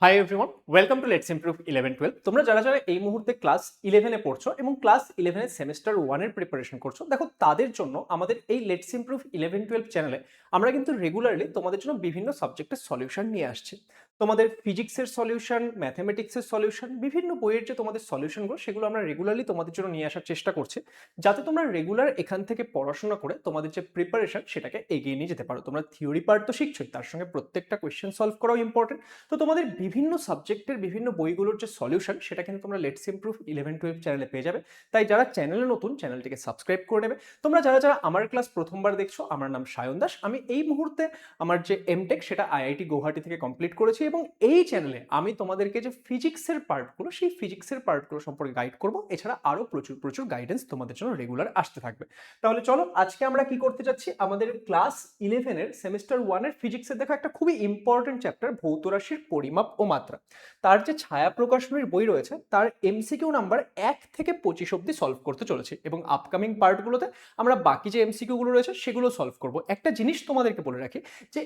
Hi everyone, welcome to let's improve 11-12। তোমরা যারা যারা এই মুহূর্তে ক্লাস 11-এ পড়ছো এবং ক্লাস 11-এর সেমিস্টার 1-এর প্রিপারেশন করছো, দেখো তাদের জন্য আমাদের এই লেটস ইমপ্রুভ 11-12 চ্যানেলে আমরা কিন্তু রেগুলারলি তোমাদের জন্য বিভিন্ন সাবজেক্টের সলিউশন নিয়ে আসছি। তোমাদের ফিজিক্সের সলিউশন, ম্যাথমেটিক্সের সলিউশন, বিভিন্ন বইয়ের যে তোমাদের সলিউশনগুলো সেগুলো আমরা রেগুলারলি তোমাদের জন্য নিয়ে আসার চেষ্টা করছি, যাতে তোমরা রেগুলার এখান থেকে পড়াশোনা করে তোমাদের যে প্রিপারেশন সেটাকে এগিয়ে নিয়ে যেতে পারো। তোমরা থিওরি পার্ট তো শিখছোই, তার সঙ্গে প্রত্যেকটা কোয়েশ্চেন সলভ করাও ইম্পর্টেন্ট। তো তোমাদের বিভিন্ন সাবজেক্টের বিভিন্ন বইগুলোর যে সলিউশন সেটা কিন্তু তোমরা লেটস ইমপ্রুভ 11-12 চ্যানেলে পেয়ে যাবে। তাই যারা চ্যানেলে নতুন, চ্যানেলটিকে সাবস্ক্রাইব করে নেবে। তোমরা যারা যারা আমার ক্লাস প্রথমবার দেখছো, আমার নাম সায়ন দাস। আমি এই মুহূর্তে আমার যে এমটেক সেটা আইআইটি গৌহাটি থেকে কমপ্লিট করেছি এবং এই চ্যানেলে আমি তোমাদেরকে যে ফিজিক্সের পার্টগুলো, সেই ফিজিক্সের পার্টগুলো সম্পর্কে গাইড করবো। এছাড়া আরও প্রচুর প্রচুর গাইডেন্স তোমাদের জন্য রেগুলার আসতে থাকবে। তাহলে চলো আজকে আমরা কি করতে যাচ্ছি, আমাদের ক্লাস 11-এর সেমিস্টার 1-এর ফিজিক্সের দেখো একটা খুবই ইম্পর্টেন্ট চ্যাপ্টার, ভৌত রাশির পরিমাপ ও মাত্রা। তার যে ছায়া প্রকাশনীর বই রয়েছে তার এমসিকিউ নাম্বার 1 থেকে 25 অব্দি সলভ করতে চলেছি এবং আপকামিং পার্টগুলোতে আমরা বাকি যে এমসিকিউ গুলো রয়েছে সেগুলো সলভ করব। একটা জিনিস তোমাদেরকে বলে রাখি যে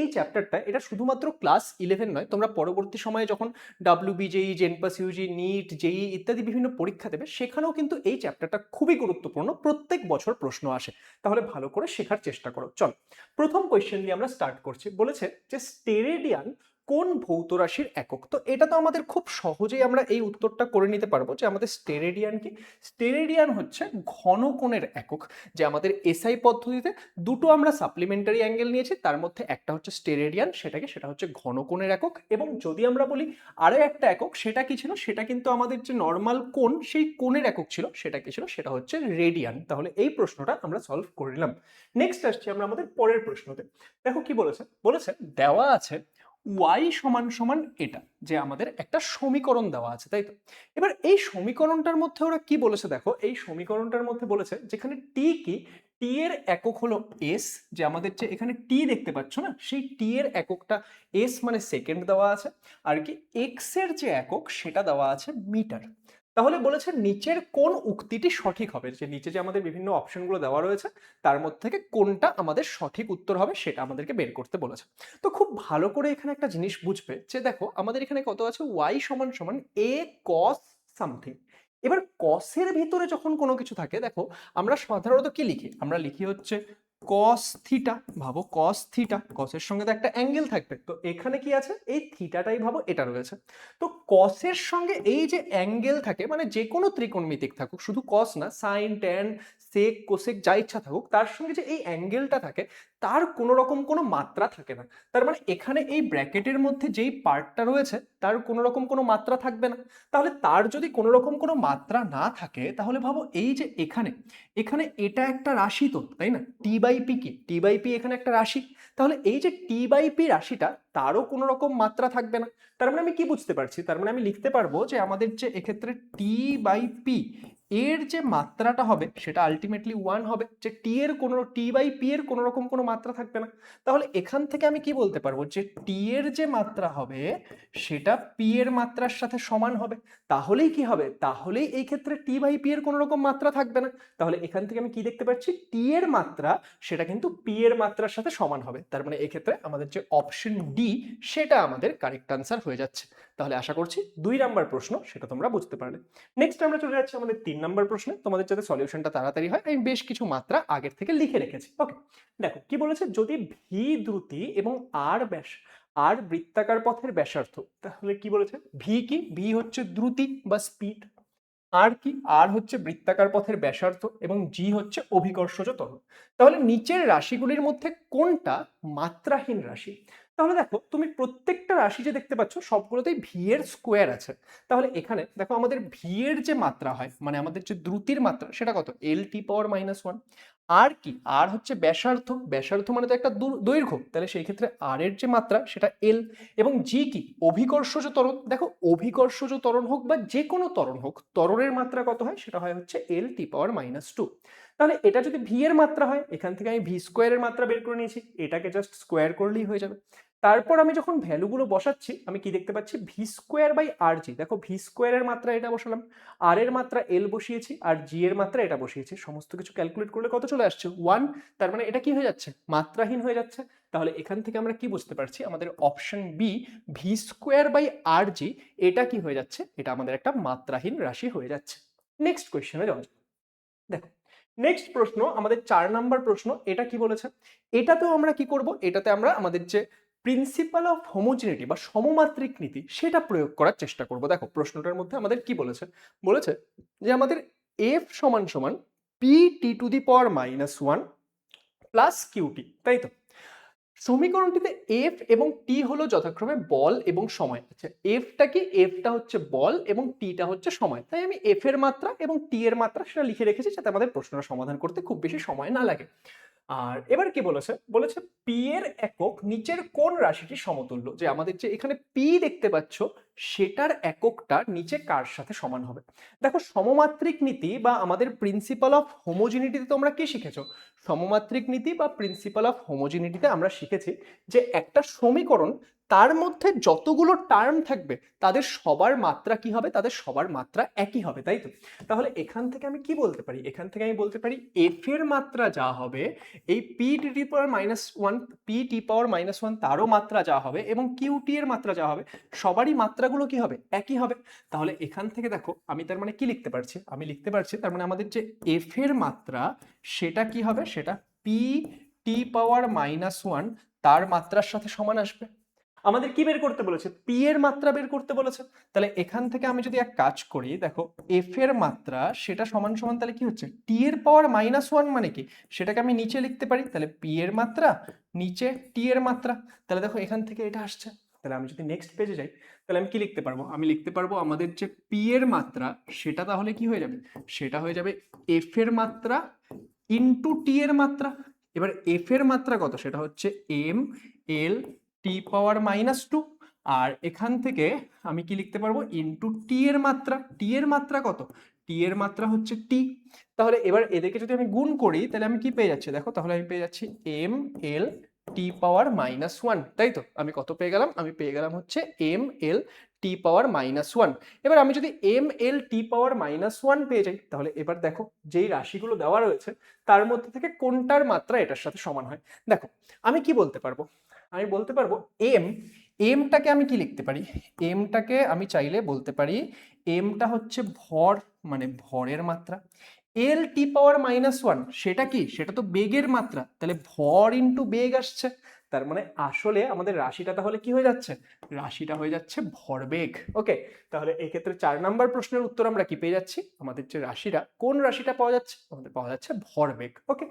এই চ্যাপ্টারটা এটা শুধুমাত্র ক্লাস 11 নয়, তোমরা পরবর্তী সময়ে যখন WBJEE, জেনপাস ইউজি, নিট, জেই ইত্যাদি বিভিন্ন পরীক্ষা দেবে সেখানেও কিন্তু এই চ্যাপ্টারটা খুবই গুরুত্বপূর্ণ, প্রত্যেক বছর প্রশ্ন আসে। তাহলে ভালো করে শেখার চেষ্টা করো। চল প্রথম কোয়েশ্চেন দিয়ে আমরা স্টার্ট করছি। বলেছে যে স্টেরেডিয়ান কোন ভৌত রাশির একক। তো এটা তো আমাদের খুব সহজেই আমরা এই উত্তরটা করে নিতে পারবো যে আমাদের স্টেরেডিয়ান কি। স্টেরেডিয়ান হচ্ছে ঘনকোণের একক। যে আমাদের এসআই পদ্ধতিতে দুটো আমরা সাপ্লিমেন্টারি অ্যাঙ্গেল নিয়েছি, তার মধ্যে একটা হচ্ছে স্টেরেডিয়ান, সেটা হচ্ছে ঘনকোণের একক। এবং যদি আমরা বলি আরও একটা একক, সেটা কি ছিল, সেটা কিন্তু আমাদের যে নর্মাল কোণ সেই কোণের একক ছিল, সেটা কি ছিল, সেটা হচ্ছে রেডিয়ান। তাহলে এই প্রশ্নটা আমরা সলভ করে নিলাম। নেক্সট আসছি আমরা আমাদের পরের প্রশ্নতে। দেখো কি বলেছে, বলেছে দেওয়া আছে y সমান সমান এটা, যে আমাদের একটা সমীকরণ দেওয়া আছে, তাই তো। এবার এই সমীকরণটার মধ্যে ওরা কি বলেছে, দেখো এই সমীকরণটার মধ্যে বলেছে যেখানে টি কি, টি এর একক হলো এস। যে আমাদের যে এখানে টি দেখতে পাচ্ছ না, সেই টি এর এককটা এস মানে সেকেন্ড দেওয়া আছে। আর কি এক্স এর যে একক সেটা দেওয়া আছে মিটার। তাহলে বলেছে নিচের কোন উক্তিটি সঠিক হবে, যে নিচে যে আমাদের বিভিন্ন অপশনগুলো দেওয়া রয়েছে তার মধ্যে থেকে কোনটা আমাদের সঠিক উত্তর হবে সেটা আমাদেরকে বের করতে বলেছে। তো খুব ভালো করে এখানে একটা জিনিস বুঝবে যে দেখো আমাদের এখানে কত আছে, y সমান সমান a cos সামথিং। এবার কসের ভিতরে যখন কোনো কিছু থাকে, দেখো আমরা সাধারণত কি লিখি, আমরা লিখি হচ্ছে cos থিটা। ভাবো cos থিটা, কসের সঙ্গে তো একটা অ্যাঙ্গেল থাকবে, তো এখানে কি আছে, এই থিটাটাই ভাবো এটা রয়েছে। তো কসের সঙ্গে এই যে অ্যাঙ্গেল থাকে, মানে যে কোনো ত্রিকোণমিতিক থাকুক, শুধু কস না, সাইন, ট্যান, সেক, কোসেক যা ইচ্ছা থাকুক, তার সঙ্গে যে এই অ্যাঙ্গেলটা থাকে তার কোনো রকম কোনো মাত্রা থাকে না। তার মানে এখানে এই ব্র্যাকেটের মধ্যে যেই পার্টটা রয়েছে তার কোনো রকম কোনো মাত্রা থাকবে না। তাহলে তার যদি কোনো রকম কোনো মাত্রা না থাকে, তাহলে ভাবো এই যে এখানে এখানে এটা একটা রাশি তো, তাই না। টি বাই পি কি, টি বাই পি এখানে একটা রাশি। তাহলে এই যে টি বাই পি রাশিটা, তারও কোনো রকম মাত্রা থাকবে না। তার মানে আমি কি বুঝতে পারছি, তার মানে আমি লিখতে পারবো যে আমাদের যে এক্ষেত্রে টি বাই পি এর যে মাত্রাটা হবে সেটা আলটিমেটলি 1 হবে, যে টি এর কোনো টি বাই পি এর কোনো রকম কোনো মাত্রা থাকবে না। তাহলে এখান থেকে আমি কি বলতে পারবো যে টি এর যে মাত্রা হবে সেটা পি এর মাত্রার সাথে সমান হবে। তাহলেই কি হবে, তাহলেই এই ক্ষেত্রে টি বাই পি এর কোনো রকম মাত্রা থাকবে না। তাহলে এখান থেকে আমি কি দেখতে পাচ্ছি, টি এর মাত্রা সেটা কিন্তু পি এর মাত্রার সাথে সমান হবে। তার মানে এই ক্ষেত্রে আমাদের যে অপশন ডি সেটা আমাদের কারেক্ট আনসার হয়ে যাচ্ছে। তাহলে আশা করছি 2 নাম্বার প্রশ্ন সেটা তোমরা বুঝতে পারলে। নেক্সট আমরা চলে যাচ্ছি আমাদের 3 নাম্বার প্রশ্নে। তোমাদের যাতে সলিউশনটা তাড়াতাড়ি হয়, আমি বেশ কিছু মাত্রা আগের থেকে লিখে রেখেছি। ওকে, দেখো কি বলেছে, যদি ভি দ্রুতি এবং আর ব্যাস, আর বৃত্তাকার পথের ব্যাসার্ধ। তাহলে কি বলেছে, ভি কি, ভি হচ্ছে দ্রুতি বা স্পিড। আর কি, আর হচ্ছে বৃত্তাকার পথের ব্যাসার্ধ এবং জি হচ্ছে অভিকর্ষজ ত্বরণ। তাহলে নিচের রাশিগুলির মধ্যে কোনটা মাত্রাহীন রাশি। তাহলে দেখো তুমি প্রত্যেকটা রাশি যে দেখতে পাচ্ছ সবগুলোতেই ভি এর স্কোয়ার আছে। তাহলে এখানে দেখো আমাদের ভি এর যে মাত্রা হয়, মানে আমাদের যে দ্রুতির মাত্রা সেটা কত, এল টি পাওয়ার -1। আর কি, আর হচ্ছে ব্যাসার্ধ, ব্যাসার্ধ মানে তো একটা দৈর্ঘ্য, তাহলে সেই ক্ষেত্রে আর এর যে মাত্রা সেটা এল। এবং জি কি, অভিকর্ষজ ত্বরণ। দেখো অভিকর্ষজ ত্বরণ হোক বা যে কোনো ত্বরণ হোক, ত্বরণের মাত্রা কত হয়, সেটা হয় হচ্ছে এল টি পাওয়ার -2। তাহলে এটা যদি ভি এর মাত্রা হয়, এখান থেকে আমি ভি স্কোয়ারের মাত্রা বের করে নিয়েছি, এটাকে জাস্ট স্কোয়ার করলেই হয়ে যাবে। তারপর আমি যখন ভ্যালুগুলো বসাচ্ছি আমি কি দেখতে পাচ্ছি ভি স্কোয়ার বাই আর জি। দেখো ভি স্কোয়ারের মাত্রা এটা বসালাম, আর এর মাত্রা এল বসিয়েছি, আর জি এর মাত্রা এটা বসিয়েছি, সমস্ত কিছু ক্যালকুলেট করলে কত চলে আসছে 1। তার মানে এটা কি হয়ে যাচ্ছে, মাত্রাহীন হয়ে যাচ্ছে। তাহলে এখান থেকে আমরা কি বুঝতে পারছি, আমাদের option B V square by R G এটা কি হয়ে যাচ্ছে, এটা আমাদের একটা মাত্রাহীন রাশি হয়ে যাচ্ছে। নেক্সট কোয়েশ্চেনে যাওয়া যাক। দেখো নেক্সট প্রশ্ন আমাদের 4 নাম্বার প্রশ্ন। এটা কি বলেছে, এটাতেও আমরা কি করব, এটাতে আমরা আমাদের যে প্রিন্সিপাল অফ হোমোজিনিটি বা সমমাত্রিক নীতি সেটা প্রয়োগ করার চেষ্টা করব। দেখো প্রশ্নটার মধ্যে আমাদের কি বলেছে, বলেছে যে আমাদের এফ সমান সমান P T two the power -1 plus cutie, তাই তো। সমীকরণটিতে এফ এবং টি হলো যথাক্রমে বল এবং সময়। আচ্ছা এফটা কি, এফটা হচ্ছে বল এবং টিটা হচ্ছে সময়, তাই আমি এফ এর মাত্রা এবং টি এর মাত্রা সেটা লিখে রেখেছি যাতে আমাদের প্রশ্নটা সমাধান করতে খুব বেশি সময় না লাগে। আর এবার কি বলেছে, বলেছে পি এর একক নিচের কোন রাশিটি সমতুল্য, যে আমাদের যে এখানে পি দেখতে পাচ্ছ সেটার এককটা নিচে কার সাথে সমান হবে। দেখো সমমাত্রিক নীতি বা আমাদের প্রিন্সিপাল অফ হোমোজিনিটিতে তোমরা কি শিখেছো, সমমাত্রিক নীতি বা প্রিন্সিপাল অফ হোমোজিনিটিতে আমরা শিখেছি যে একটা সমীকরণ তার মধ্যে যতগুলো টার্ম থাকবে তাদের সবার মাত্রা কি হবে, তাদের সবার মাত্রা একই হবে, তাই তো। তাহলে এখান থেকে আমি কি বলতে পারি, এখান থেকে আমি বলতে পারি এফ এর মাত্রা যা হবে এই পি টি পাওয়ার -1, পি টি পাওয়ার -1 তারও মাত্রা যা হবে এবং কিউ টি এর মাত্রা যা হবে সবারই মাত্রাগুলো কি হবে, একই হবে। তাহলে এখান থেকে দেখো আমি তার মানে কি লিখতে পারছি, আমি লিখতে পারছি তার মানে আমাদের যে এফ এর মাত্রা সেটা কি হবে, সেটা পি টি পাওয়ার -1 তার মাত্রার সাথে সমান আসবে। আমাদের কি বের করতে বলেছে, পি এর মাত্রা বের করতে বলেছে। তাহলে এখান থেকে আমি যদি এক কাজ করি, দেখো এফ এর মাত্রা সেটা সমান সমান তাহলে কি হচ্ছে টি এর পাওয়ার -1 মানে কি, সেটাকে আমি নিচে লিখতে পারি, তাহলে পি এর মাত্রা নিচে টি এর মাত্রা। তাহলে দেখো এখান থেকে এটা আসছে। তাহলে আমি যদি নেক্সট পেজে যাই তাহলে আমি কি লিখতে পারবো, আমি লিখতে পারবো আমাদের যে পি এর মাত্রা সেটা তাহলে কি হয়ে যাবে, সেটা হয়ে যাবে এফ এর মাত্রা ইন্টু টি এর মাত্রা। এবার এফ এর মাত্রা কত, সেটা হচ্ছে এম এল টি পাওয়ার -2, আর এখান থেকে আমি কি লিখতে পারবো ইন্টু টি এর মাত্রা, টি এর মাত্রা কত, টি এর মাত্রা হচ্ছে টি। তাহলে এবার এদেরকে যদি আমি গুণ করি তাহলে আমি কি পেয়ে যাচ্ছি, দেখো তাহলে আমি পেয়ে যাচ্ছি এম এল টি পাওয়ার -1, তাই তো। আমি কত পেয়ে গেলাম, আমি পেয়ে গেলাম হচ্ছে এম এল টি পাওয়ার -1। এবার আমি যদি এম এল টি পাওয়ার -1 পেয়ে যাই তাহলে এবার দেখো যেই রাশিগুলো দেওয়া রয়েছে তার মধ্যে থেকে কোনটার মাত্রা এটার সাথে সমান হয়। দেখো আমি কি বলতে পারবো, আমি বলতে পারবো এম, এমটাকে আমি কি লিখতে পারি, এমটাকে আমি চাইলে বলতে পারি এমটা হচ্ছে ভর, মানে ভরের মাত্রা। এল টি পাওয়ার -1 সেটা কি, সেটা তো বেগের মাত্রা, তাহলে ভর ইন্টু বেগ আসছে। তার মানে আসলে আমাদের রাশিটা তাহলে কি হয়ে যাচ্ছে, রাশিটা হয়ে যাচ্ছে ভরবেগ। ওকে, তাহলে এই ক্ষেত্রে 4 নাম্বার প্রশ্নের উত্তর আমরা কি পেয়ে যাচ্ছি, আমাদের যে রাশিটা, কোন রাশিটা পাওয়া যাচ্ছে, আমাদের পাওয়া যাচ্ছে ভরবেগ। ওকে,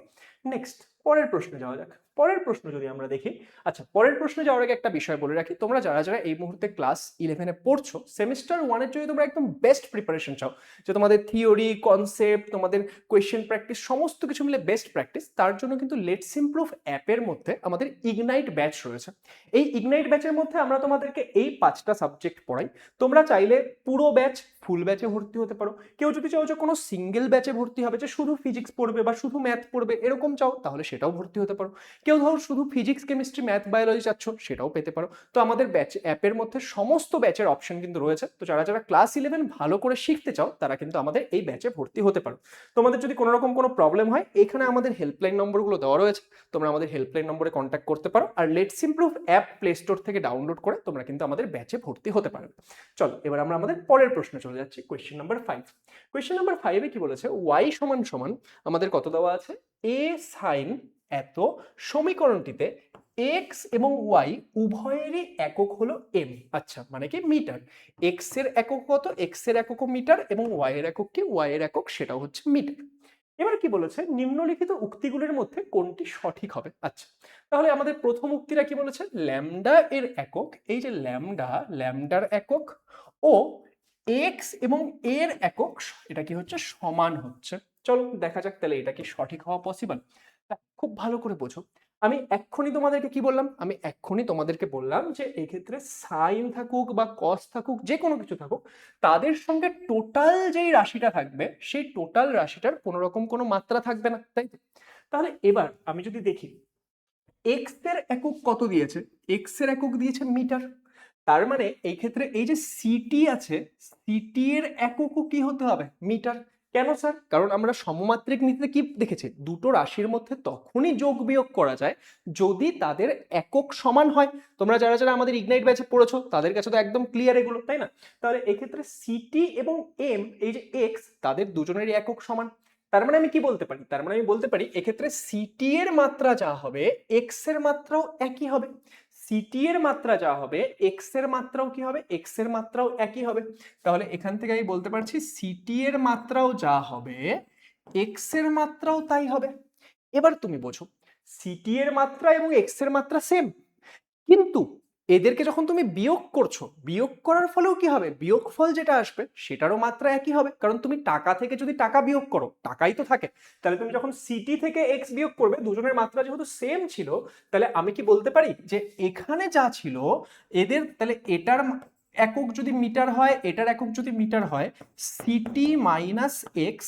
নেক্সট পরের প্রশ্নে যাওয়া যাক। পরের প্রশ্ন যদি আমরা দেখি, আচ্ছা পরের প্রশ্নে যাওয়ার আগে একটা বিষয় বলে রাখি, তোমরা যারা যারা এই মুহূর্তে ক্লাস 11-এ পড়ছো, সেমিস্টার 1-এর যদি তোমরা একদম বেস্ট প্রিপারেশন চাও, যে তোমাদের থিওরি কনসেপ্ট তোমাদের কোয়েশ্চেন প্র্যাকটিস সমস্ত কিছু মিলে বেস্ট প্র্যাকটিস, তার জন্য কিন্তু লেটস ইমপ্রুভ অ্যাপের মধ্যে আমাদের ইগনাইট ব্যাচ রয়েছে। এই ইগনাইট ব্যাচের মধ্যে আমরা তোমাদেরকে এই 5টা সাবজেক্ট পড়াই। তোমরা চাইলে পুরো ব্যাচ ফুল ব্যাচে ভর্তি হতে পারো, কেউ যদি চাও যে কোনো সিঙ্গেল ব্যাচে ভর্তি হবে, যে শুধু ফিজিক্স পড়বে বা শুধু ম্যাথ পড়বে এরকম চাও তাহলে সেটাও ভর্তি হতে পারো। কেউ ধরো শুধু ফিজিক্স কেমিস্ট্রি ম্যাথ বায়োলজি চাচ্ছ সেটাও পেতে পারো। তো আমাদের ব্যাচ অ্যাপের মধ্যে সমস্ত ব্যাচের অপশন কিন্তু রয়েছে। তো যারা যারা ক্লাস 11 ভালো করে শিখতে চাও তারা কিন্তু আমাদের এই ব্যাচে ভর্তি হতে পারো। তোমাদের যদি কোনো রকম কোনো প্রবলেম হয় এখানে আমাদের হেল্পলাইন নম্বরগুলো দেওয়া রয়েছে, তোমরা আমাদের হেল্পলাইন নম্বরে কন্ট্যাক্ট করতে পারো। আর let's improve app play store থেকে ডাউনলোড করে তোমরা কিন্তু আমাদের ব্যাচে ভর্তি হতে পারো। চলো এবার আমরা আমাদের পরের প্রশ্নে চলে যাচ্ছি, কোয়েশ্চেন নাম্বার 5। কোয়েশ্চেন নাম্বার 5-এ কি বলেছে, ওয়াই সমান সমান আমাদের কত দেওয়া আছে, এ সাইন এত সমীকরণটিতে এক্স এবং ওয়াই উভয়েরই একক হলো এম। আচ্ছা মানে কি মিটার, এক্স এর একক কত, এক্স এর একক মিটার এবং ওয়াই এর একক কি, ওয়াই এর একক সেটাও হচ্ছে মিটার। এবার কি বলেছে, নিম্নলিখিত উক্তিগুলির মধ্যে কোনটি সঠিক হবে। আচ্ছা তাহলে আমাদের প্রথম উক্তিটা কি বলেছে, ল্যামডা এর একক, এই যে ল্যামডা, ল্যামডার একক ও এক্স এবং এর একক এটা কি হচ্ছে, সমান হচ্ছে। চলো দেখা যাক তাহলে এটা কি সঠিক হওয়া পসিবল। খুব ভালো করে বোঝো, আমি এক্ষুনি তোমাদেরকে কি বললাম, আমি এক্ষুনি তোমাদেরকে বললাম যে এই ক্ষেত্রে সাইন থাকুক বা কস থাকুক যে কোনো কিছু থাকুক, তাদের সঙ্গে টোটাল যেই রাশিটা থাকবে সেই টোটাল রাশিটার কোনো রকম কোনো মাত্রা থাকবে না, তাই তো। তাহলে এবার আমি যদি দেখি এক্স এর একক কত দিয়েছে? এক্স এর একক দিয়েছে মিটার। তার মানে এই ক্ষেত্রে এই যে সিটি আছে, সিটি এর এককও কি হতে হবে? মিটার। কেন স্যার? কারণ আমরা সমমাত্রিক নীতিতে কি দেখেছি, দুটো রাশির মধ্যে তখনই যোগ বিয়োগ করা যায় যদি তাদের একক সমান হয়। তোমরা যারা যারা আমাদের ইগনাইট ব্যাচে পড়েছো তাদের কাছে তো একদম ক্লিয়ার এগুলো, তাই না? তাহলে এক্ষেত্রে সিটি এবং এম, এই যে এক্স, তাদের দুজনেরই একক সমান। তার মানে আমি কি বলতে পারি? তার মানে আমি বলতে পারি এক্ষেত্রে সিটি এর মাত্রা যা হবে এক্স এর মাত্রাও একই হবে। সিটি এর মাত্রা যা হবে এক্স এর মাত্রাও কি হবে? এক্স এর মাত্রাও একই হবে। তাহলে এখান থেকে আমি বলতে পারছি সিটি এর মাত্রাও যা হবে এক্স এর মাত্রাও তাই হবে। এবার তুমি বোঝো, সিটি এর মাত্রা এবং এক্স এর মাত্রা সেম, কিন্তু এদেরকে যখন তুমি বিয়োগ করছো, বিয়োগ করার ফলেও কি হবে? বিয়োগফল যেটা আসবে সেটারও মাত্রা একই হবে, কারণ তুমি টাকা থেকে যদি টাকা বিয়োগ করো, টাকাই তো থাকে। তাহলে তুমি যখন সিটি থেকে এক্স বিয়োগ করবে, দুজনের মাত্রা যেহেতু সেম ছিল, তাহলে আমি কি বলতে পারি যে এখানে যা ছিল এদের, তাহলে এটার একক যদি মিটার হয়, এটার একক যদি মিটার হয়, সিটি মাইনাস এক্স,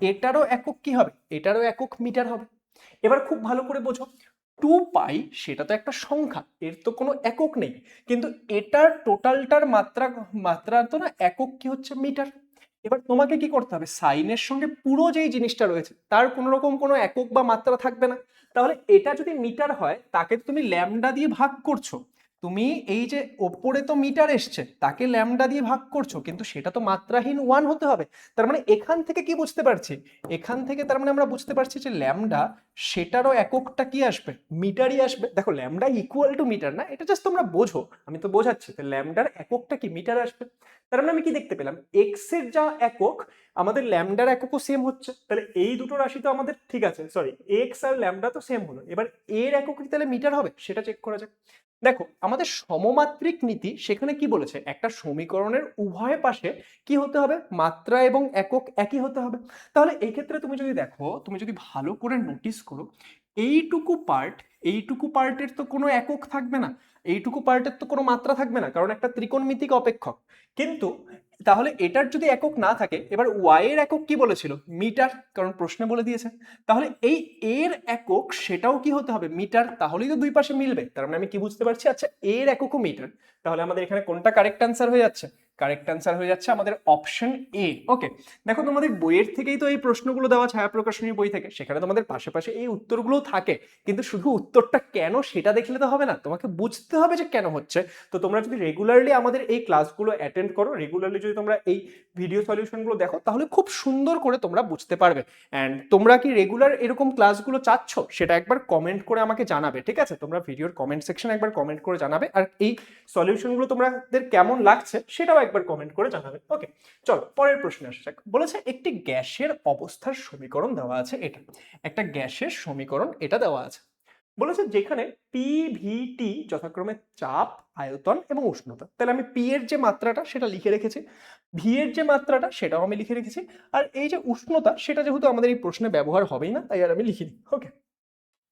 এটারও একক কি হবে? এটারও একক মিটার হবে। এবার খুব ভালো করে বোঝো, 2 পাই সেটা তো একটা সংখ্যা, এর তো কোনো একক নেই, কিন্তু এটার টোটালটার মাত্রা, মাত্রা তো না একক কি হচ্ছে? মিটার। এবার তোমাকে কি করতে হবে? সাইনের সঙ্গে পুরো যেই জিনিসটা রয়েছে তার কোনো রকম কোনো একক বা মাত্রা থাকবে না। তাহলে এটা যদি মিটার হয়, তাকে তুমি ল্যামডা দিয়ে ভাগ করছো। তুমি এই যে ওপরে তো মিটার এসছে, তাকে ল্যামডা দিয়ে ভাগ করছো, কিন্তু সেটা তো মাত্রাহীন 1 হতে হবে। তার মানে এখান থেকে কি বুঝতে পারছি? এখান থেকে তার মানে আমরা বুঝতে পারছি যে ল্যামডা, সেটারও এককটা কি আসবে? মিটারই আসবে। দেখো ল্যামডা ইকুয়াল টু মিটার না, এটা জাস্ট তোমরা বোঝো, আমি তো বোঝাচ্ছি। তো ল্যামডার এককটা কি? মিটার আসবে। তার মানে আমি কি দেখতে পেলাম? এক্স এর যা একক, আমাদের ল্যামডার এককও সেম হচ্ছে। তাহলে এই দুটো রাশি তো আমাদের ঠিক আছে, সরি, এক্স আর ল্যামডা তো সেম হলো। এবার এর একক কি তাহলে মিটার হবে? সেটা চেক করা যাক। দেখো আমাদের সমমাত্রিক নীতি সেখানে কি বলেছে? একটা সমীকরণের উভয় পাশে কি হতে হবে? মাত্রা এবং একক একই হতে হবে। তাহলে এই ক্ষেত্রে তুমি যদি দেখো, তুমি যদি ভালো করে নোটিস করো, এইটুকু পার্ট, এইটুকু পার্টের তো কোনো একক থাকবে না, এইটুকু পার্টের তো কোনো মাত্রা থাকবে না, কারণ একটা ত্রিকোণমিতিক অপেক্ষক। কিন্তু তাহলে এটার যদি একক না থাকে, এবার ওয়াই এর একক কি বলেছিল? মিটার, কারণ প্রশ্নে বলে দিয়েছে। তাহলে এই এর একক সেটাও কি হতে হবে? মিটার। তাহলেই তো দুই পাশে মিলবে। তার মানে আমি কি বুঝতে পারছি? আচ্ছা, এর এককও মিটার। তাহলে আমাদের এখানে কোনটা কারেক্ট অ্যান্সার হয়ে যাচ্ছে? কারেক্ট অ্যান্সার হয়ে যাচ্ছে আমাদের অপশন এ। ওকে, দেখো তোমাদের বইয়ের থেকেই তো এই প্রশ্নগুলো দেওয়া, ছায়া প্রকাশনী বই থেকে, সেখানে তোমাদের পাশে পাশে এই উত্তরগুলো থাকে, কিন্তু শুধু উত্তরটা কেন সেটা দেখলে তো হবে না, তোমাকে বুঝতে হবে যে কেন হচ্ছে। তো তোমরা যদি রেগুলারলি আমাদের এই ক্লাসগুলো অ্যাটেন্ড করো, রেগুলারলি যদি তোমরা এই ভিডিও সলিউশনগুলো দেখো, তাহলে খুব সুন্দর করে তোমরা বুঝতে পারবে। অ্যান্ড তোমরা কি রেগুলার এরকম ক্লাসগুলো চাচ্ছ, সেটা একবার কমেন্ট করে আমাকে জানাবে, ঠিক আছে? তোমরা ভিডিওর কমেন্ট সেকশনে একবার কমেন্ট করে জানাবে, আর এই সলিউশনগুলো তোমাদের কেমন লাগছে সেটাও একবার কমেন্ট করে জানাবে। ওকে, চলো পরের প্রশ্নে আসা যাক। বলেছে একটি গ্যাসের অবস্থার সমীকরণ দেওয়া আছে, এটা একটা গ্যাসের সমীকরণ, এটা দেওয়া আছে। বলেছে যেখানে পি ভি টি যথাক্রমে চাপ, আয়তন এবং উষ্ণতা। তাহলে আমি পি এর যে মাত্রাটা সেটা লিখে রেখেছি, ভি এর যে মাত্রাটা সেটাও আমি লিখে রেখেছি, আর এই যে উষ্ণতা সেটা যেহেতু আমাদের এই প্রশ্নে ব্যবহার হবেই না, তাই আর আমি লিখিনি। ওকে,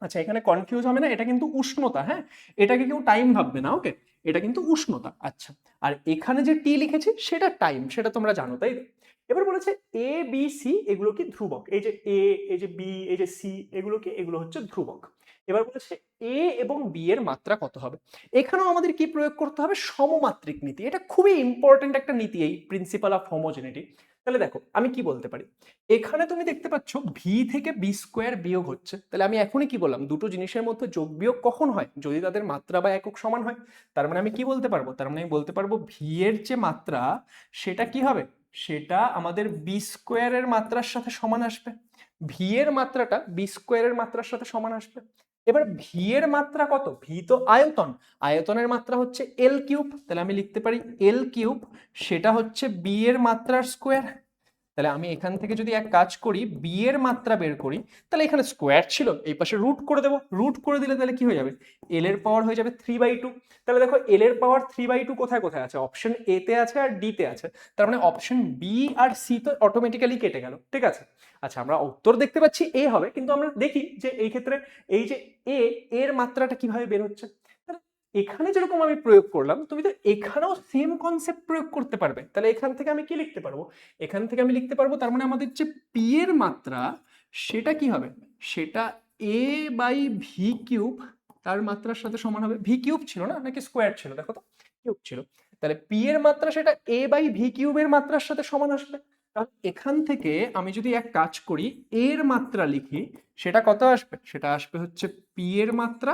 আচ্ছা এখানে কনফিউজ হবে না, এটা কিন্তু উষ্ণতা, হ্যাঁ, এটাকে কেউ টাইম ভাববে না। ওকে, এটা কিন্তু উষ্ণতা। আচ্ছা, আর এখানে যে টি লিখেছি সেটা টাইম, সেটা তোমরা জানো, তাই? এবার বলেছে এ বি সি এগুলো কি ধ্রুবক? এই যে এ, এই যে বি, এই যে সি, এগুলো কি? এগুলো হচ্ছে ধ্রুবক। এবার বলেছে এ এবং বি এর মাত্রা কত হবে? এখানেও আমাদের কি প্রয়োগ করতে হবে? সমমাত্রিক নীতি। এটা খুবই ইম্পর্টেন্ট একটা নীতি, এই প্রিন্সিপাল অফ হোমোজেনিটি। তাহলে দেখো আমি কি বলতে পারি, এখানে তুমি দেখতে পাচ্ছ ভি থেকে বি স্কোয়ার বিয়োগ হচ্ছে। তাহলে আমি এখনই কি বললাম? দুটো জিনিসের মধ্যে যোগ বিয়োগ কখন হয়? যদি তাদের মাত্রা বা একক সমান হয়। তার মানে আমি কি বলতে পারবো? তার মানে আমি বলতে পারবো ভি এর যে মাত্রা সেটা কি হবে? সেটা আমাদের বি স্কোয়ারের মাত্রার সাথে সমান আসবে। ভি এর মাত্রাটা বি স্কোয়ারের মাত্রার সাথে সমান আসবে। এবার ভি এর মাত্রা কত? ভি তো আয়তন, আয়তনের মাত্রা হচ্ছে এল কিউব। তাহলে আমি লিখতে পারি এল কিউব, সেটা হচ্ছে বি এর মাত্রার স্কোয়ার। তাহলে আমি এখান থেকে যদি এক কাজ করি, বি এর মাত্রা বের করি, তাহলে এখানে স্কোয়ার ছিল, এই পাশে রুট করে দেবো। রুট করে দিলে তাহলে কি হয়ে যাবে? এল এর পাওয়ার হয়ে যাবে 3/2। তাহলে দেখো এল এর পাওয়ার 3/2 কোথায় কোথায় আছে? অপশন এ তে আছে আর ডি তে আছে। তার মানে অপশন বি আর সি তো অটোমেটিক্যালি কেটে গেল, ঠিক আছে? আচ্ছা, আমরা উত্তর দেখতে পাচ্ছি এ হবে, কিন্তু আমরা দেখি যে এই ক্ষেত্রে এই যে এ, এর মাত্রাটা কিভাবে বের হচ্ছে। এখানে যেরকম আমি প্রয়োগ করলাম, তুমি তো এখানেও সেম কনসেপ্ট প্রয়োগ করতে পারবে। তাহলে এখান থেকে আমি কি লিখতে পারবো? এখান থেকে আমি লিখতে পারবো, তার মানে আমাদের যে পি এর মাত্রা সেটা কি হবে? সেটা এ বাই ভি কিউব তার মাত্রার সাথে সমান হবে। ভি কিউব ছিল না, নাকি স্কোয়ার ছিল? দেখো তো, কিউব ছিল। তাহলে পি এর মাত্রা সেটা এ বাই ভি কিউবের মাত্রার সাথে সমান আসবে। তাহলে এখান থেকে আমি যদি এক কাজ করি, এর মাত্রা লিখি, সেটা কত আসবে? সেটা আসবে হচ্ছে পি এর মাত্রা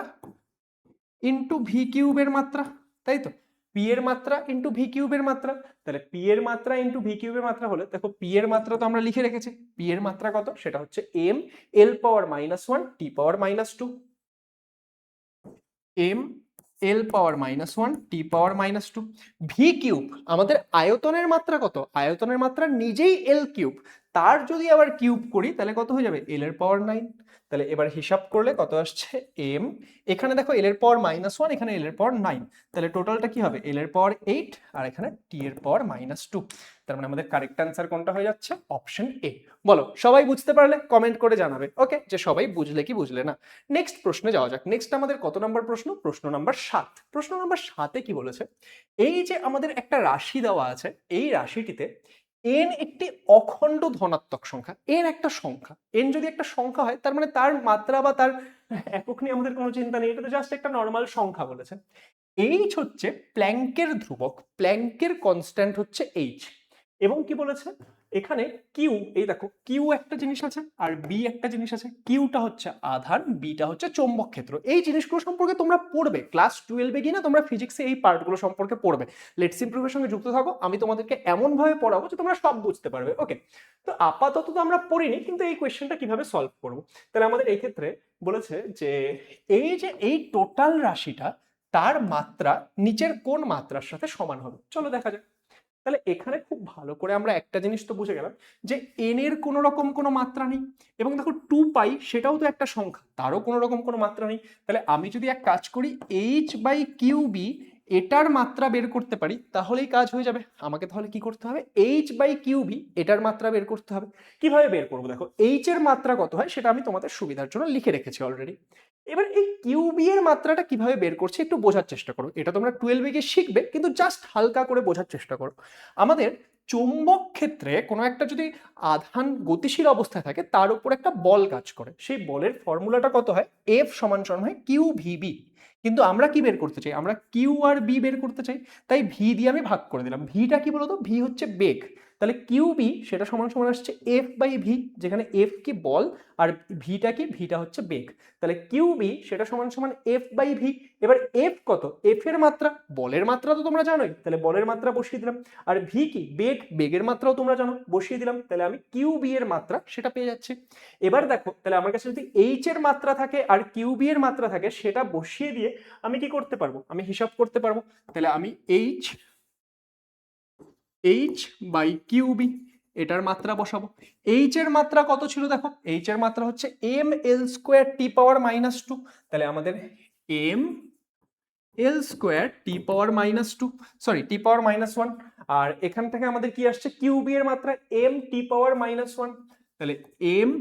ইন্টু ভি কিউবের মাত্রা, তাই তো? পি এর মাত্রা ইন্টু ভি কিউবের মাত্রা। তাহলে পি এর মাত্রা ইন্টু ভি কিউবের মাত্রা হলে, দেখো পি এর মাত্রা তো আমরা লিখে রেখেছি। পি এর মাত্রা কত? সেটা হচ্ছে এম এল পাওয়ার -1 টি পাওয়ার -2। এম এল পাওয়ার -1 টি পাওয়ার -2। ভি কিউব আমাদের আয়তনের মাত্রা কত? আয়তনের মাত্রা নিজেই এল কিউব, তার যদি আবার কিউব করি তাহলে কত হয়ে যাবে? এল এর পাওয়ার 9। তাহলে এবার হিসাব করলে কত আসছে? এম, এখানে দেখো এল এর পাওয়ার -1, এখানে এল এর পাওয়ার 9, তাহলে টোটালটা কি হবে? এল এর পাওয়ার 8 আর এখানে টি এর পাওয়ার -2। তার মানে আমাদের কারেক্ট অ্যান্সার কোনটা হয়ে যাচ্ছে? Option A. বলো সবাই বুঝতে পারলে? কমেন্ট করে জানাবে, ওকে, যে সবাই বুঝলে কি বুঝলে না। নেক্সট প্রশ্নে যাওয়া যাক। নেক্সট আমাদের কত নম্বর প্রশ্ন? প্রশ্ন নাম্বার 7। প্রশ্ন নাম্বার 7-এ কি বলেছে? এই যে আমাদের একটা রাশি দেওয়া আছে, এই রাশিটিতে n একটি অখণ্ড ধনাত্মক সংখ্যা। n একটা সংখ্যা, n যদি একটা সংখ্যা হয় তার মানে তার মাত্রা বা তার একক নিয়ে আমাদের কোনো চিন্তা নেই, এটা তো জাস্ট একটা নর্মাল সংখ্যা বলেছে। এইচ হচ্ছে প্ল্যাঙ্কের ধ্রুবক, প্ল্যাঙ্কের কনস্ট্যান্ট হচ্ছে এইচ। এবং কি বলেছে এখানে? কিউ, এই দেখো কিউ একটা জিনিস আছে আর বি একটা জিনিস আছে। কিউটা হচ্ছে আধান, বিটা হচ্ছে চৌম্বক ক্ষেত্র। এই জিনিসগুলো সম্পর্কে তোমরা পড়বে ক্লাস 12-এ গিয়ে, না তোমরা ফিজিক্সে এই পার্টগুলো সম্পর্কে পড়বে। লেটস ইমপ্রুভের সঙ্গে যুক্ত থাকো, আমি তোমাদেরকে এমন ভাবে পড়াবো যে তোমরা সব বুঝতে পারবে, ওকে? তো আপাতত তো আমরা পড়িনি, কিন্তু এই কোয়েশ্চেনটা কিভাবে সলভ করবো? তাহলে আমাদের এই ক্ষেত্রে বলেছে যে এই যে এই টোটাল রাশিটা, তার মাত্রা নিচের কোন মাত্রার সাথে সমান হবে? চলো দেখা যাক। তাহলে এখানে খুব ভালো করে আমরা একটা জিনিস তো বুঝে গেলাম যে এন এর কোনো রকম কোনো মাত্রা নেই, এবং দেখো 2 পাই সেটাও তো একটা সংখ্যা, তারও কোনো রকম কোনো মাত্রা নেই। তাহলে আমি যদি এক কাজ করি, এইচ বাই কিউ বি এটার মাত্রা বের করতে পারি, তাহলেই কাজ হয়ে যাবে। আমাকে তাহলে কি করতে হবে? এইচ বাই কিউ বি এটার মাত্রা বের করতে হবে। কিভাবে বের করবো? দেখো এইচ এর মাত্রা কত হয় সেটা আমি তোমাদের সুবিধার জন্য লিখে রেখেছি অলরেডি। এবার এই কিউবি এর মাত্রাটা কিভাবে বের করছে একটু বোঝার চেষ্টা করো। এটা তোমরা 12-এ গিয়ে শিখবে, কিন্তু জাস্ট হালকা করে বোঝার চেষ্টা করো। আমাদের চৌম্বক ক্ষেত্রে কোনো একটা যদি আধান গতিশীল অবস্থায় থাকে, তার উপর একটা বল কাজ করে, সেই বলের ফর্মুলাটা কত হয়? এফ সমান সমান হয় কিউ ভিবি। কিন্তু আমরা কি বের করতে চাই? আমরা কিউ আর বি বের করতে চাই, তাই ভি দিয়ে আমি ভাগ করে দিলাম। ভিটা কি বলতো? ভি হচ্ছে বেগ। তাহলে কিউ বি সেটা সমান সমান আসছে এফ বাই ভি, যেখানে এফ কি বল আর ভিটা কি? ভিটা হচ্ছে বেগ। তাহলে কিউ বি সেটা সমান সমান এফ বাই ভি। এবার এফ কত? এফ এর মাত্রা, বলের মাত্রা তো তোমরা জানোই, তাহলে বলের মাত্রা বসিয়ে দিলাম। আর ভি কি? বেগ, বেগের মাত্রাও তোমরা জানো, বসিয়ে দিলাম। তাহলে আমি কিউ বি এর মাত্রা সেটা পেয়ে যাচ্ছি। এবার দেখো, তাহলে আমার কাছে যদি এইচ এর মাত্রা থাকে আর কিউ বি এর মাত্রা থাকে, সেটা বসিয়ে দিয়ে আমি কি করতে পারবো? আমি হিসাব করতে পারবো। তাহলে আমি এইচ বাই কিউ বি এটার মাত্রা বসাবো। এইচ এর মাত্রা কত ছিল? দেখো এইচ এর মাত্রা হচ্ছে এম এল স্কোয়ার টি পাওয়ার -2। তাহলে আমাদের এম এল স্কোয়ার টি পাওয়ার -2, সরি টি পাওয়ার -1। আর এখান থেকে আমাদের কি আসছে? কিউবি এর মাত্রা এম টি পাওয়ার -1। তাহলে এম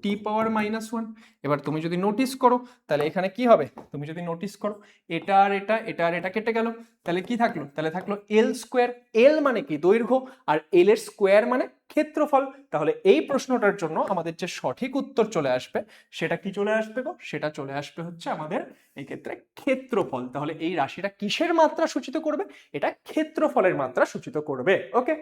টি পাওয়ার -1। এবার তুমি যদি নোটিস করো তাহলে এখানে কি হবে? তুমি যদি নোটিস করো, এটা আর এটা, এটা আর এটা কেটে গেল, তাহলে কি থাকলো? তাহলে থাকলো এল স্কোয়ার। এল মানে কি? দৈর্ঘ্য, আর এল এর স্কোয়ার মানে ক্ষেত্রফল। তাহলে এই প্রশ্নটার জন্য আমাদের যে সঠিক উত্তর চলে আসবে, সেটা কি চলে আসবে গো? সেটা চলে আসবে হচ্ছে আমাদের এই ক্ষেত্রে ক্ষেত্রফল। তাহলে এই রাশিটা কিসের মাত্রা সূচিত করবে? এটা ক্ষেত্রফলের মাত্রা সূচিত করবে, ওকে?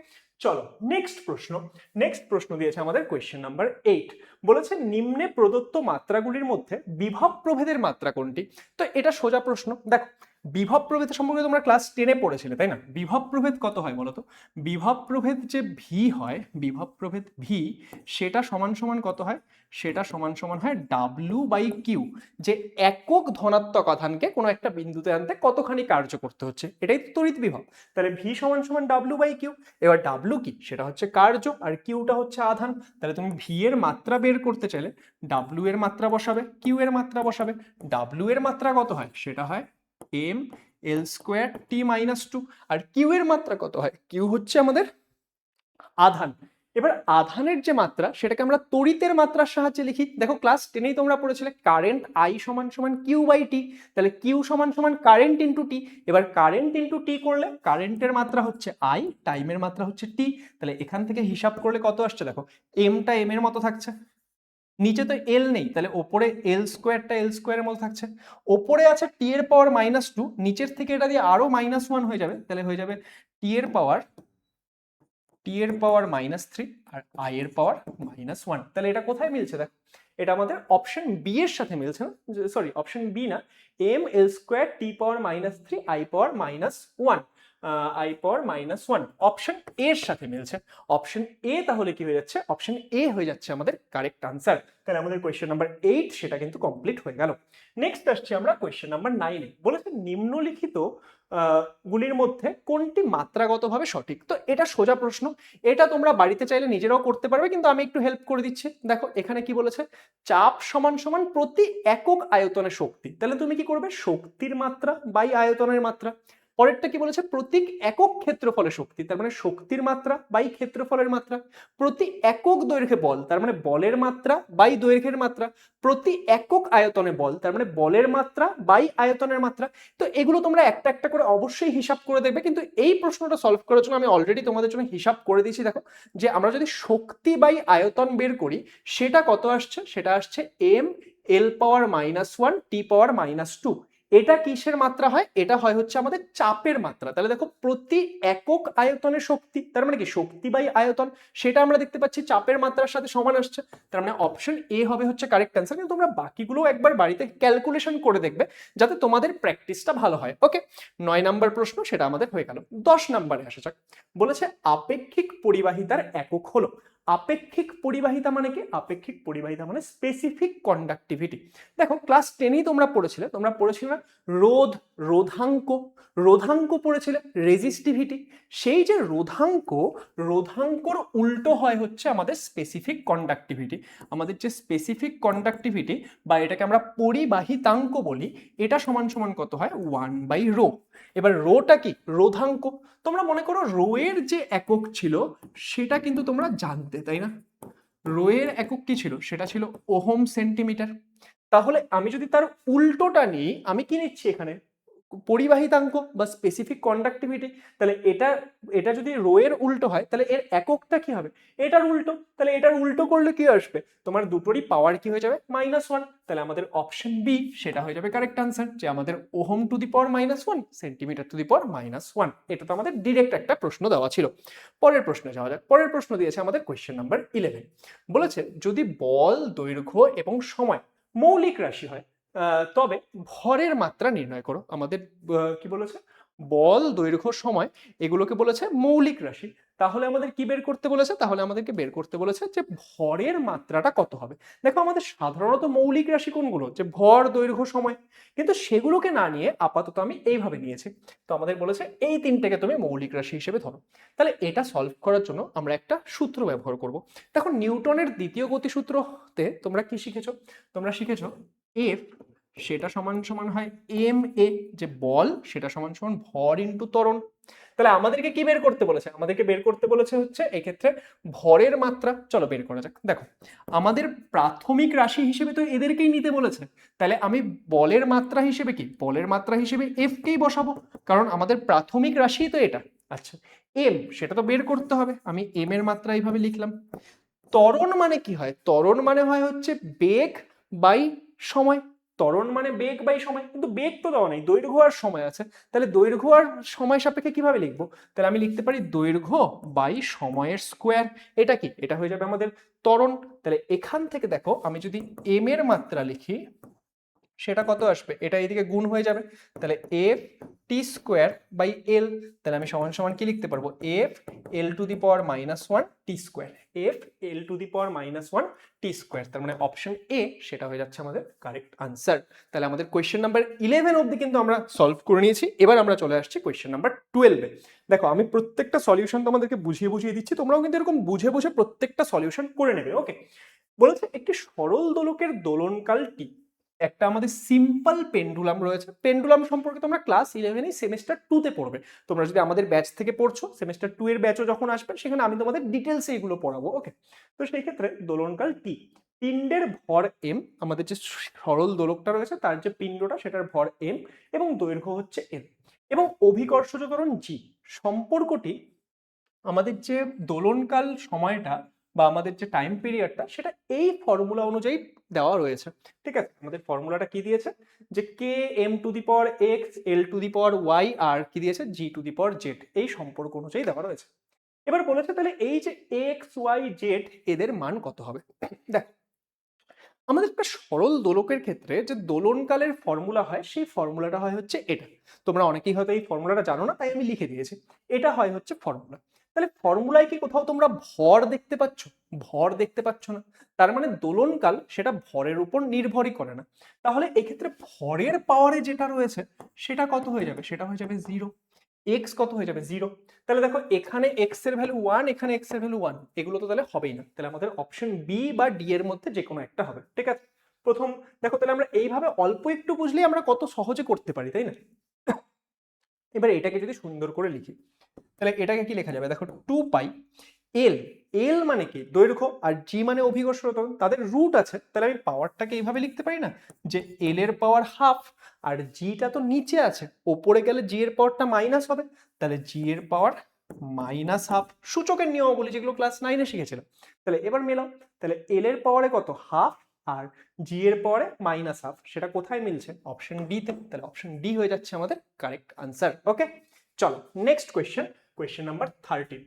চলো নেক্সট প্রশ্ন। নেক্সট প্রশ্ন দিয়েছে আমাদের কোয়েশ্চেন নাম্বার 8। বলেছে নিম্নে প্রদত্ত মাত্রাগুলির মধ্যে বিভব প্রভেদের মাত্রা কোনটি? তো এটা সোজা প্রশ্ন। দেখো বিভব প্রভেদ সম্পর্কে তোমরা ক্লাস 10-এ পড়েছিলে, তাই না? বিভব প্রভেদ কত হয় বলো তো? বিভব প্রভেদ যে ভি হয়, বিভব প্রভেদ ভি, সেটা সমান সমান কত হয়? সেটা সমান সমান হয় ডাব্লিউ বাই কিউ। যে একক ধনাত্মক আধানকে কোনো একটা বিন্দুতে আনতে কতখানি কার্য করতে হচ্ছে, এটাই তো তড়িৎ বিভব। তাহলে ভি সমান সমান ডাব্লিউ বাই কিউ। এবার ডাব্লিউ কি? সেটা হচ্ছে কার্য, আর কিউটা হচ্ছে আধান। তাহলে তুমি ভি এর মাত্রা বের করতে চাইলে ডাব্লিউ এর মাত্রা বসাবে, কিউ এর মাত্রা বসাবে। ডাব্লিউ এর মাত্রা কত হয়? সেটা হয় এম এল স্কোয়ার টি -2। আর কিউ এর মাত্রা কত হয়? কিউ হচ্ছে আমাদের আধান। এবার আধানের যে মাত্রা, সেটাকে আমরা তড়িতের মাত্রার সাহায্যে লিখি। দেখো ক্লাস 10-এই তোমরা পড়েছিলে কারেন্ট আই সমান সমান কিউ বাই টি। তাহলে কিউ সমান সমান কারেন্ট ইন্টু টি। এবার কারেন্ট ইন্টু টি করলে কারেন্টের মাত্রা হচ্ছে আই, টাইমের মাত্রা হচ্ছে টি। তাহলে এখান থেকে হিসাব করলে কত আসছে? দেখো এমটা এম এর মতো থাকছে, নিচে তো এল নেই, তাহলে ওপরে এল স্কোয়ারটা এল স্কোয়ারের মতো থাকছে, ওপরে আছে টি এর পাওয়ার -2, নিচের থেকে এটা দিয়ে আরো -1 হয়ে যাবে, তাহলে হয়ে যাবে টি এর পাওয়ার -3 আর আই এর পাওয়ার -1। তাহলে এটা কোথায় মিলছে দেখো, এটা আমাদের অপশন বি এর সাথে মিলছে না, সরি অপশন বি না, M L square T power -3 I power -1, option এর সাথে মিলছে। অপশন এ তাহলে কি হয়ে যাচ্ছে, অপশন এ হয়ে যাচ্ছে আমাদের কারেক্ট আনসার। তাহলে আমাদের কোয়েশ্চেন নাম্বার 8 সেটা কিন্তু কমপ্লিট হয়ে গেল। নেক্সট আসছে আমরা কোয়েশ্চেন নাম্বার 9 এ, বলেছে নিম্নলিখিত গুলির মধ্যে কোনটি মাত্রাগতভাবে সঠিক। তো এটা সোজা প্রশ্ন, এটা তোমরা বাড়িতে চাইলে নিজেরাও করতে পারবে, কিন্তু আমি একটু হেল্প করে দিচ্ছি। দেখো এখানে কি বলেছে, চাপ সমান সমান প্রতি একক আয়তনে শক্তি, তাহলে তুমি কি করবে, শক্তির মাত্রা বাই আয়তনের মাত্রা। পরেরটা কি বলেছে, প্রতি একক ক্ষেত্রফলে শক্তি, তার মানে শক্তির মাত্রা বাই ক্ষেত্রফলের মাত্রা। প্রতি একক দৈর্ঘ্যে বল, তার মানে বলের মাত্রা বাই দৈর্ঘ্যের মাত্রা। প্রতি একক আয়তনে বল, তার মানে বলের মাত্রা বাই আয়তনের মাত্রা। তো এগুলো তোমরা একটা একটা করে অবশ্যই হিসাব করে দেখবে, কিন্তু এই প্রশ্নটা সলভ করার জন্য আমি অলরেডি তোমাদের জন্য হিসাব করে দিয়েছি। দেখো যে আমরা যদি শক্তি বাই আয়তন বের করি, সেটা কত আসছে, সেটা আসছে এম এল পাওয়ার -1 টি পাওয়ার -2। এটা কিসের মাত্রা হয়, এটা হয় হচ্ছে আমাদের চাপের মাত্রা। তাহলে দেখো প্রতি একক আয়তনে শক্তি, তার মানে কি শক্তি বাই আয়তন, সেটা আমরা দেখতে পাচ্ছি চাপের মাত্রার সাথে সমান আসছে। তার মানে অপশন এ হবে হচ্ছে কারেক্ট অ্যান্সার। কিন্তু তোমরা বাকিগুলো একবার বাড়িতে ক্যালকুলেশন করে দেখবে, যাতে তোমাদের প্র্যাকটিসটা ভালো হয়। ওকে, 9 নাম্বার প্রশ্ন সেটা আমাদের হয়ে গেল। 10 নাম্বারে আসা যাক, বলেছে আপেক্ষিক পরিবাহিতার একক হলো। আপেক্ষিক পরিবাহিতা মানে কি, আপেক্ষিক পরিবাহিতা মানে স্পেসিফিক কন্ডাক্টিভিটি। দেখো ক্লাস 10এই তোমরা পড়েছিলে না রোধ, রোধাঙ্ক, রোধাঙ্ক পড়েছিলে, রেজিস্টিভিটি। সেই যে রোধাঙ্কর উল্টো হয় হচ্ছে আমাদের স্পেসিফিক কন্ডাক্টিভিটি। আমাদের যে স্পেসিফিক কন্ডাক্টিভিটি বা এটাকে আমরা পরিবাহিতাঙ্ক বলি, এটা সমান সমান কত হয়, 1/ρ। এবার রোটা কি, রোধাঙ্ক। তোমরা মনে করো রো এর যে একক ছিল সেটা কিন্তু তোমরা জানতে, তাই না? রো এর একক কি ছিল, সেটা ছিল ওহম সেন্টিমিটার। তাহলে আমি যদি তার উল্টোটা নিই, আমি কি নিচ্ছি এখানে, পরিবাহিতাঙ্ক বা স্পেসিফিক কন্ডাক্টিভিটি। তাহলে এটা এটা যদি রো এর উল্টো হয়, তাহলে এর এককটা কি হবে, এটার উল্টো। তাহলে এটার উল্টো করলে কি আসবে, তোমার দুটোরই পাওয়ার কি হয়ে যাবে, -1। তাহলে আমাদের অপশন বি সেটা হয়ে যাবে কারেক্ট আনসার, যে আমাদের ohm to the power -1, centimetre to the power -1। এটা তো আমাদের ডিরেক্ট একটা প্রশ্ন দেওয়া ছিল। পরের প্রশ্নে যাওয়া যাক। পরের প্রশ্ন দিয়েছে আমাদের কোয়েশ্চেন নাম্বার 11। বলেছে যদি বল, দৈর্ঘ্য এবং সময় মৌলিক রাশি হয়, তবে ভরের মাত্রা নির্ণয় করো। আমাদের কি বলেছে, বল, দৈর্ঘ্য, সময় এগুলোকে বলেছে মৌলিক রাশি। তাহলে আমাদের কি বের করতে বলেছে, তাহলে আমাদেরকে বের করতে বলেছে যে ভরের মাত্রাটা কত হবে। দেখো আমাদের সাধারণত মৌলিক রাশি কোনগুলো, যে ভর, দৈর্ঘ্য, সময়, কিন্তু সেগুলোকে না নিয়ে আপাতত আমি এইভাবে নিয়েছি। তো আমাদের বলেছে এই তিনটাকে তুমি মৌলিক রাশি হিসেবে ধরো। তাহলে এটা সলভ করার জন্য আমরা একটা সূত্র ব্যবহার করব। দেখো নিউটনের দ্বিতীয় গতিসূত্রতে তোমরা কি শিখেছো, তোমরা শিখেছো এফ সেটা সমান সমান হয় এম এ, যে বল সেটা সমান সমান ভর ইনটু ত্বরণ। তাহলে আমাদেরকে কি বের করতে বলেছে, আমাদেরকে বের করতে বলেছে হচ্ছে এক্ষেত্রে ভরের মাত্রা। চলো বের করা যাক। দেখো আমাদের প্রাথমিক রাশি হিসেবে তো এদেরকেই নিতে বলেছে, তাহলে আমি বলের মাত্রা হিসেবে কি, বলের মাত্রা হিসেবে এফ কেই বসাবো, কারণ আমাদের প্রাথমিক রাশি তো এটা। আচ্ছা, এম সেটা তো বের করতে হবে, আমি এম এর মাত্রা এইভাবে লিখলাম। ত্বরণ মানে কি হয়, ত্বরণ মানে হয় হচ্ছে বেগ বাই সময়। ত্বরণ মানে বেগ বাই সময়, কিন্তু বেগ তো দেওয়া নেই, দৈর্ঘ্য আর সময় আছে। তাহলে দৈর্ঘ্য আর সময় সাপেক্ষে কিভাবে লিখবো, তাহলে আমি লিখতে পারি দৈর্ঘ্য বাই সময়ের স্কোয়ার। এটা কি, এটা হয়ে যাবে আমাদের ত্বরণ। তাহলে এখান থেকে দেখো আমি যদি এম এর মাত্রা লিখি, সেটা কত আসবে, এটা এদিকে গুণ হয়ে যাবে। তাহলে F T square by L, তাহলে আমি সমান সমান কি লিখতে পারবো, F L to the power -1 T square, F L to the power -1 T square. তার মানে অপশন এ সেটা হয়ে যাচ্ছে আমাদের কারেক্ট আনসার। তাহলে আমাদের কোয়েশ্চেন নাম্বার 11 অবধি কিন্তু আমরা সলভ করে নিয়েছি। এবার আমরা চলে আসছি কোয়েশ্চেন নাম্বার 12-এ। দেখো আমি প্রত্যেকটা সলিউশন তোমাদেরকে বুঝিয়ে বুঝিয়ে দিচ্ছি, তোমরাও কিন্তু এরকম বুঝে বুঝে প্রত্যেকটা সলিউশন করে নেবে। ওকে, বলেছে একটি সরল দোলকের দোলনকাল টি, একটা আমাদের সিম্পল পেন্ডুলাম রয়েছে। পেন্ডুলাম সম্পর্কে তোমরা ক্লাস 11 সেমেস্টার 2-তে পড়বে। তোমরা যদি আমাদের ব্যাচ থেকে পড়ছো, সেমেস্টার 2 এর ব্যাচও যখন আসবে সেখানে আমি তোমাদের ডিটেলসে এগুলো পড়াবো। ওকে, তো সেই ক্ষেত্রে দোলনকাল টি, পিণ্ডের ভর এম, আমাদের যে সরল দোলকটা রয়েছে তার যে পিণ্ডটা সেটার ভর এম এবং দৈর্ঘ্য হচ্ছে এল, এবং অভিকর্ষজ ত্বরণ জি। সম্পর্কটি আমাদের যে দোলনকাল সময়টা বা আমাদের যে টাইম পিরিয়ডটা সেটা এই ফর্মুলা অনুযায়ী দেওয়া রয়েছে। ঠিক আছে, আমাদের ফর্মুলাটা কি দিয়েছে যে K M to the power X L to the power Y আর কি দিয়েছে জি টু দি পাওয়ার জেড, এই সম্পর্ক অনুযায়ী দেওয়া রয়েছে। এবার বলেছে তাহলে এই যে এক্স ওয়াই জেড এদের মান কত হবে। দেখো আমাদের একটা সরল দোলকের ক্ষেত্রে যে দোলনকালের ফর্মুলা হয় সেই ফর্মুলাটা হয় হচ্ছে এটা। তোমরা অনেকেই হয়তো এই ফর্মুলাটা জানো না, তাই আমি লিখে দিয়েছি। এটা হয় হচ্ছে ফর্মুলা। তাহলে ফর্মুলায় কি কোথাও তোমরা ভর দেখতে পাচ্ছ? ভর দেখতে পাচ্ছ না। তার মানে দোলনকাল সেটা ভরের উপর নির্ভরই করে না। তাহলে এক্ষেত্রে ভরের পাওয়ারে যেটা রয়েছে সেটা কত হয়ে যাবে? সেটা হয়ে যাবে 0। এক্স কত হয়ে যাবে? 0। তাহলে দেখো এখানে এক্স এর ভ্যালু 1, এখানে এক্স এর ভ্যালু 1, এগুলো তো তাহলে হবেই না। তাহলে আমাদের অপশন বি বা ডি এর মধ্যে যে কোনো একটা হবে। ঠিক আছে, প্রথম দেখো তাহলে আমরা এইভাবে অল্প একটু বুঝলেই আমরা কত সহজে করতে পারি, তাই না? এবার এটাকে যদি সুন্দর করে লিখি তাহলে এটাকে কি লেখা যাবে? দেখো 2 পাই এল, এল মানে কি দৈর্ঘ্য আর জি মানে অভিকর্ষণ, তাদের রুট আছে। তাহলে আমি পাওয়ারটাকে এইভাবে লিখতে পারি না যে এল এর পাওয়ার হাফ আর জিটা তো নিচে আছে, ওপরে গেলে জি এর পাওয়ারটা মাইনাস হবে, তাহলে জি এর পাওয়ার মাইনাস হাফ। সূচকের নিয়মাবলী যেগুলো ক্লাস 9-এ শিখেছিলাম। তাহলে এবার মেলাও, তাহলে এল এর পাওয়ারে কত? হাফ আর জি এর পাওয়ারে মাইনাস হাফ, সেটা কোথায় মিলছে? অপশন ডি তে। তাহলে অপশন ডি হয়ে যাচ্ছে আমাদের কারেক্ট আনসার। ওকে, চলো নেক্সট কোয়েশ্চেন, কোয়েশ্চেন নাম্বার 13।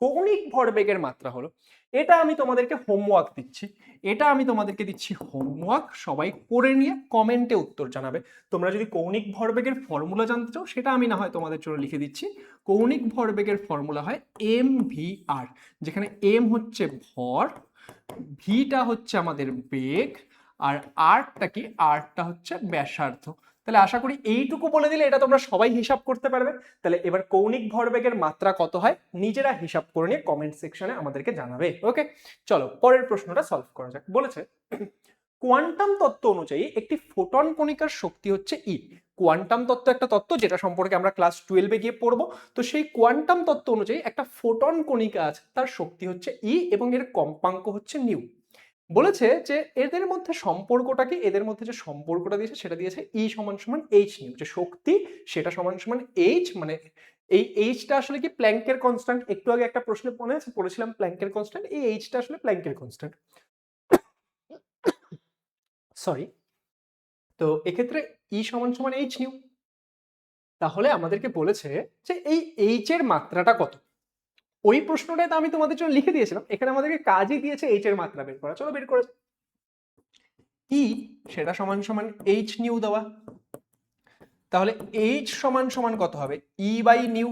কৌণিক ভরবেগের মাত্রা হলো, এটা আমি তোমাদেরকে হোমওয়ার্ক দিচ্ছি, এটা আমি তোমাদেরকে দিচ্ছি হোমওয়ার্ক, সবাই করে নিয়ে কমেন্টে উত্তর জানাবে। তোমরা যদি কৌণিক ভরবেগের ফর্মুলা জানতে চাও সেটা আমি না হয় তোমাদের জন্য লিখে দিচ্ছি। কৌণিক ভরবেগের ফর্মুলা হয় এম ভি আর, যেখানে এম হচ্ছে ভর, ভিটা হচ্ছে আমাদের বেগ, আর আরটা কি? আরটা হচ্ছে ব্যাসার্ধ। তাহলে আশা করি এইটুকু বলে দিলে এটা তোমরা সবাই হিসাব করতে পারবে। তাহলে এবার কৌণিক ভরবেগের মাত্রা কত হয় নিজেরা হিসাব করে নিয়ে কমেন্ট সেকশনে আমাদেরকে জানাবে। ওকে, চলো পরের প্রশ্নটা সলভ করা যাক। বলেছে কোয়ান্টাম তত্ত্ব অনুযায়ী একটি ফোটন কণিকার শক্তি হচ্ছে ই। কোয়ান্টাম তত্ত্ব একটা তত্ত্ব যেটা সম্পর্কে আমরা ক্লাস 12-এ গিয়ে পড়বো। তো সেই কোয়ান্টাম তত্ত্ব অনুযায়ী একটা ফোটন কণিকা আছে, তার শক্তি হচ্ছে ই এবং এর কম্পাঙ্ক হচ্ছে নিউ। বলেছে যে এদের মধ্যে সম্পর্কটা কি? এদের মধ্যে যে সম্পর্কটা দিয়েছে সেটা দিয়েছে ই সমান সমান এইচ নিউ, যে শক্তি সেটা সমান সমান এইচ, মানে এই এইচটা আসলে কি? প্ল্যাঙ্কের কনস্ট্যান্ট। একটু আগে একটা প্রশ্নে মনে আছে পড়েছিলাম প্ল্যাঙ্কের কনস্ট্যান্ট, এই এইচটা আসলে প্ল্যাঙ্কের কনস্ট্যান্ট। সরি, তো এক্ষেত্রে ই সমান সমান এইচ নিউ। তাহলে আমাদেরকে বলেছে যে এই এইচ এর মাত্রাটা কত। ওই প্রশ্নটাই তো আমি তোমাদের জন্য লিখে দিয়েছিলাম, এখানে আমাদেরকে কাজই দিয়েছে এইচ এর মাত্রা বের করা। চলো বের করে, ই সেটা সমান সমান এইচ নিউ দেওয়া। তাহলে এইচ সমান সমান কত হবে? E by new.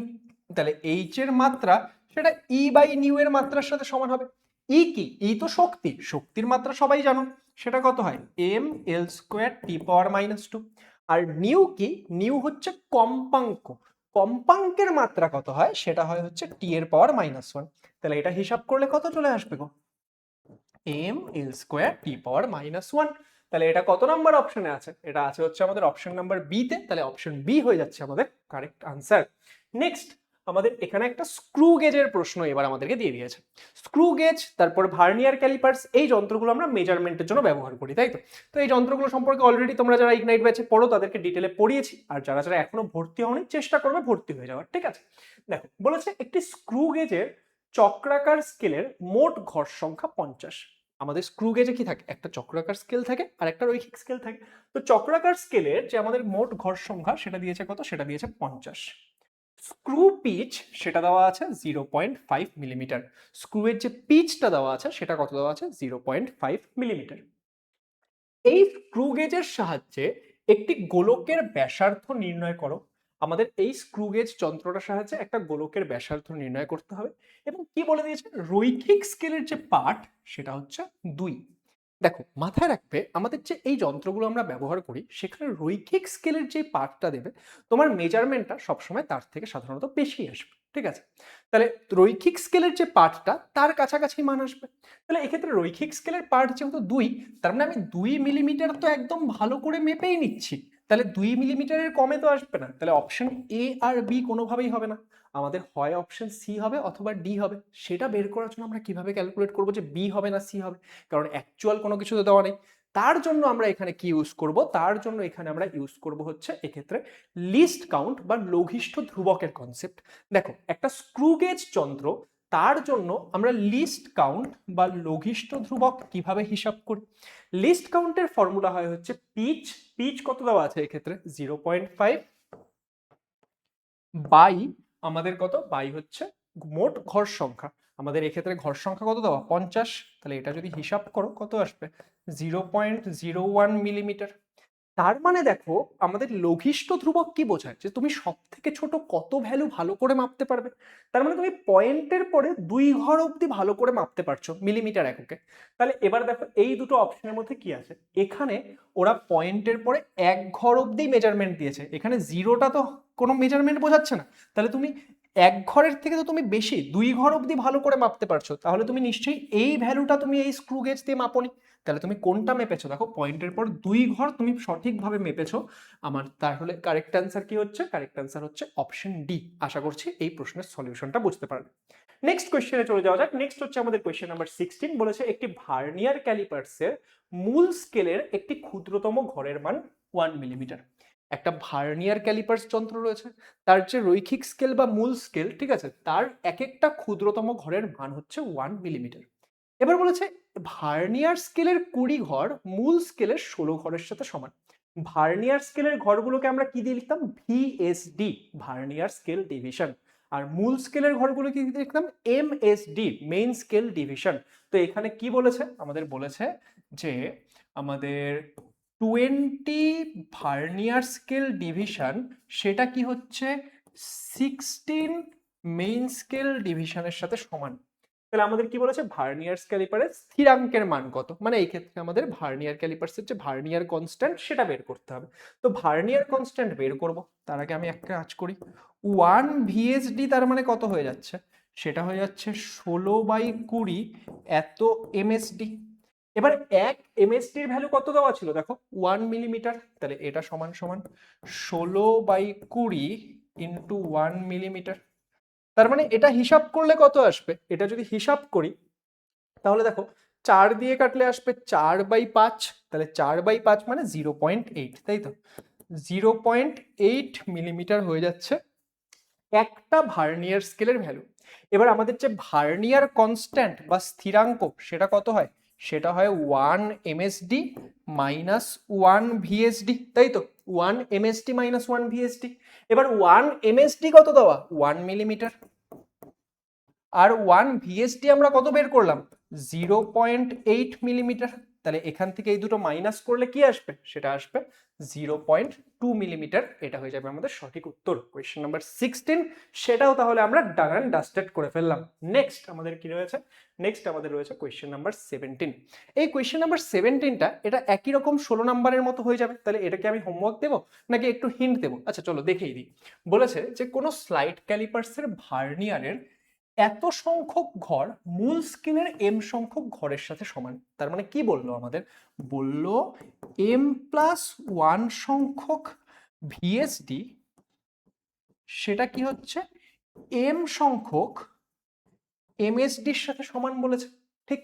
তাহলে এইচ এর মাত্রা সেটা ই বাই নিউ এর মাত্রার সাথে সমান হবে। ই কি? ই তো শক্তি, শক্তির মাত্রা সবাই জানো, সেটা কত হয়? M L square T power minus 2। আর নিউ কি? নিউ হচ্ছে কম্পাঙ্ক, কম্পাঙ্কের মাত্রা কত হয়? সেটা হয় হচ্ছে টি এর পাওয়ার মাইনাস 1। তাহলে এটা হিসাব করলে কত চলে আসবে গো? M L square T power minus 1। তাহলে এটা কত নাম্বার অপশনে আছে? এটা আছে হচ্ছে আমাদের অপশন নাম্বার বি তে। তাহলে অপশন বি হয়ে যাচ্ছে আমাদের কারেক্ট আনসার। নেক্সট আমাদের এখানে একটা স্ক্রু গেজের প্রশ্ন এবার আমাদেরকে দিয়ে দিয়েছে। স্ক্রু গেজ, তারপর ভার্নিয়ার ক্যালিপার্স, এই যন্ত্রগুলো আমরা মেজারমেন্টের জন্য ব্যবহার করি, তাই তো? তো এই যন্ত্রগুলো সম্পর্কে অলরেডি তোমরা যারা ইগনাইট ব্যাচে পড়ো তাদেরকে ডিটেলে পড়িয়েছি, আর যারা যারা এখনো ভর্তি হওনি চেষ্টা করবে ভর্তি হয়ে যাওয়ার। ঠিক আছে, দেখো বলেছে একটি স্ক্রু গেজের চক্রাকার স্কেলের মোট ঘর সংখ্যা 50। আমাদের স্ক্রু গেজে কি থাকে? একটা চক্রাকার স্কেল থাকে আর একটা রৈখিক স্কেল থাকে। তো চক্রাকার স্কেলের যে আমাদের মোট ঘর সংখ্যা সেটা দিয়েছে কত? সেটা দিয়েছে 50। স্ক্রু পিচ সেটা দেওয়া আছে 0.5 মিলিমিটার। স্ক্রুয়ের যে পিচটা দেওয়া আছে সেটা কত দেওয়া আছে? 0.5 মিলিমিটার। এই স্ক্রু গেজের সাহায্যে একটি গোলকের ব্যাসার্ধ নির্ণয় করো। আমাদের এই স্ক্রু গেজ যন্ত্রটার সাহায্যে একটা গোলকের ব্যাসার্ধ নির্ণয় করতে হবে। এবং কি বলে দিয়েছে? রৈখিক স্কেলের যে পার্ট সেটা হচ্ছে 2। দেখো মাথায় রাখবে আমাদের যে এই যন্ত্রগুলো আমরা ব্যবহার করি সেখানে রৈখিক স্কেলের যে পার্টটা দেবে তোমার মেজারমেন্টটা সবসময় তার থেকে সাধারণত বেশি আসবে। ঠিক আছে, তাহলে রৈখিক স্কেলের যে পার্টটা তার কাছাকাছি মান আসবে। তাহলে এক্ষেত্রে রৈখিক স্কেলের পার্ট যেহেতু 2, তার মানে আমি 2 মিলিমিটার তো একদম ভালো করে মেপেই নিচ্ছি। তাহলে 2 মিলিমিটারের কমে তো আসবে না। তাহলে অপশন এ আর বি কোনোভাবেই হবে না, আমাদের হয় অপশন সি হবে অথবা ডি হবে। সেটা বের করার জন্য আমরা কিভাবে ক্যালকুলেট করবো যে বি হবে না সি হবে? কারণ অ্যাকচুয়াল কোনো কিছু তো দেওয়া নেই। তার জন্য আমরা এখানে কি ইউজ করব? তার জন্য এখানে আমরা ইউজ করব হচ্ছে এক্ষেত্রে লিস্ট কাউন্ট বা লঘিষ্ঠ ধ্রুবকের কনসেপ্ট। দেখো একটা স্ক্রু গেজ যন্ত্র তার জন্য আমরা লিস্ট কাউন্ট বা লঘিষ্ঠ ধ্রুবক কিভাবে হিসাব করি? লিস্ট কাউন্টের ফর্মুলা হয় হচ্ছে পিচ। পিচ কত দেওয়া আছে এক্ষেত্রে 0.5 বাই আমাদের কত বাই হচ্ছে মোট ঘর সংখ্যা। আমাদের এক্ষেত্রে ঘর সংখ্যা কত দেওয়া 50, তাহলে এটা যদি হিসাব করো কত আসবে 0.01 মিলিমিটার। তার মানে দেখো আমাদের লঘিষ্ঠ ধ্রুবক কি বোঝায়, যে তুমি সব থেকে ছোট কত ভ্যালু ভালো করে মাপতে পারবে। তার মানে তুমি পয়েন্টের পরে 2 ঘর অবধি ভালো করে মাপতে পারছো মিলিমিটার এককে। তাহলে এবার দেখো এই দুটো অপশনের মধ্যে কি আছে, এখানে ওরা পয়েন্টের পরে 1 ঘর অবধি মেজারমেন্ট দিয়েছে, এখানে জিরোটা তো কোনো মেজারমেন্ট বোঝাচ্ছে না। তাহলে তুমি 1 ঘরের থেকে তো তুমি বেশি 2 ঘর অবধি ভালো করে মাপতে পারছো, তাহলে তুমি নিশ্চয়ই এই ভ্যালুটা তুমি এই স্ক্রু গেজ দিয়ে মাপনি। তাহলে তুমি কোনটা মেপেছো, দেখো পয়েন্টের পর 2 ঘর তুমি সঠিকভাবে মেপেছো। আমার তাহলে কারেক্ট অ্যান্সার কি হচ্ছে, কারেক্ট অ্যান্সার হচ্ছে অপশন ডি। আশা করছি এই প্রশ্নের সলিউশনটা বুঝতে পারবে। নেক্সট কোয়েশ্চেনে চলে যাওয়া যাক। নেক্সট হচ্ছে আমাদের কোয়েশ্চেন নাম্বার 16, বলেছে একটি ভার্নিয়ার ক্যালিপার্সের মূল স্কেলের একটি ক্ষুদ্রতম ঘরের মান 1 মিলিমিটার। একটা ভার্নিয়ার ক্যালিপার্স যন্ত্র রয়েছে, তার যে রৈখিক স্কেল বা মূল স্কেল, ঠিক আছে, তার এক একটা ক্ষুদ্রতম ঘরের মান হচ্ছে 1 মিলিমিটার। এবার বলেছে ভার্নিয়ার স্কেলের 20 ঘর মূল স্কেলের 16 ঘরের সাথে সমান। ভার্নিয়ার স্কেলের ঘরগুলোকে আমরা কি দিয়ে লিখতাম, ভিএসডি, ভার্নিয়ার স্কেল ডিভিশন। আর মূল স্কেলের ঘরগুলো কি দিয়ে লিখতাম, এমএসডি, মেইন স্কেল ডিভিশন। তো এখানে কি বলেছে, আমাদের বলেছে যে আমাদের 20 ভার্নিয়ার স্কেল ডিভিশন সেটা কি হচ্ছে 16 মেইন স্কেল ডিভিশনের সাথে সমান। তাহলে আমাদের কি বলেছে, ভার্নিয়ার ক্যালিপারের স্থিরাঙ্কের মান কত, মানে এই ক্ষেত্রে আমাদের ভার্নিয়ার ক্যালিপার্সের যে ভার্নিয়ার কনস্ট্যান্ট সেটা বের করতে হবে। তো ভার্নিয়ার কনস্ট্যান্ট বের করব, তার আগে আমি একটা কাজ করি। 1 ভিএসডি তার মানে কত হয়ে যাচ্ছে, সেটা হয়ে যাচ্ছে 16/20 এত এমএসডি। এবার 1 এমএসডির ভ্যালু কত দেওয়া ছিল, দেখো 1 মিলিমিটার, তাহলে এটা সমান সমান 16/20 ইন্টু 1 মিলিমিটার। তার মানে এটা হিসাব করলে কত আসবে, এটা যদি হিসাব করি তাহলে দেখো 4 দিয়ে কাটলে আসবে 4/5, তাহলে 4/5 মানে 0.8, তাই তো 0.8 মিলিমিটার হয়ে যাচ্ছে একটা ভার্নিয়ার স্কেলের ভ্যালু। এবার আমাদের যে ভার্নিয়ার কনস্ট্যান্ট বা স্থিরাঙ্ক সেটা কত হয়, সেটা হয় 1 এমএসডি মাইনাস 1 ভিএসডি, তাই তো 1 এমএসডি মাইনাস 1 ভিএসডি। এবার 1 এমএসডি কত দেওয়া 1 মিলিমিটার, আর 1 ভিএসডি আমরা কত বের করলাম 0.8 মিলিমিটার। তাহলে এখান থেকে এই দুটো মাইনাস করলে কি আসবে, সেটা আসবে 0.2 মিলিমিটার। এটা হয়ে যাবে আমাদের সঠিক উত্তর, কোয়েশ্চেন নাম্বার 16। সেটাও তাহলে আমরা ডান অ্যান্ড ডাস্টেড করে ফেললাম। নেক্সট আমাদের কি রয়েছে, নেক্সট আমাদের রয়েছে কোয়েশ্চেন নাম্বার 17। এই কোয়েশ্চেন নাম্বার 17টা এটা একই রকম 16 নাম্বারের মতো হয়ে যাবে। তাহলে এটাকে আমি হোমওয়ার্ক দেবো নাকি একটু হিন্ট দেবো, আচ্ছা চলো দেখেই দিই। বলেছে যে কোনো স্লাইড ক্যালিপার্সের ভার্নিয়ারের এত সংখ্যক ঘর মূল স্কেলের এম সংখ্যক ঘরের সাথে সমান। তার মানে কি বললো আমাদের, বললো m+1 সংখ্যক ভিএসডি সেটা কি হচ্ছে m সংখ্যক এমএসডির সাথে সমান বলেছে, ঠিক।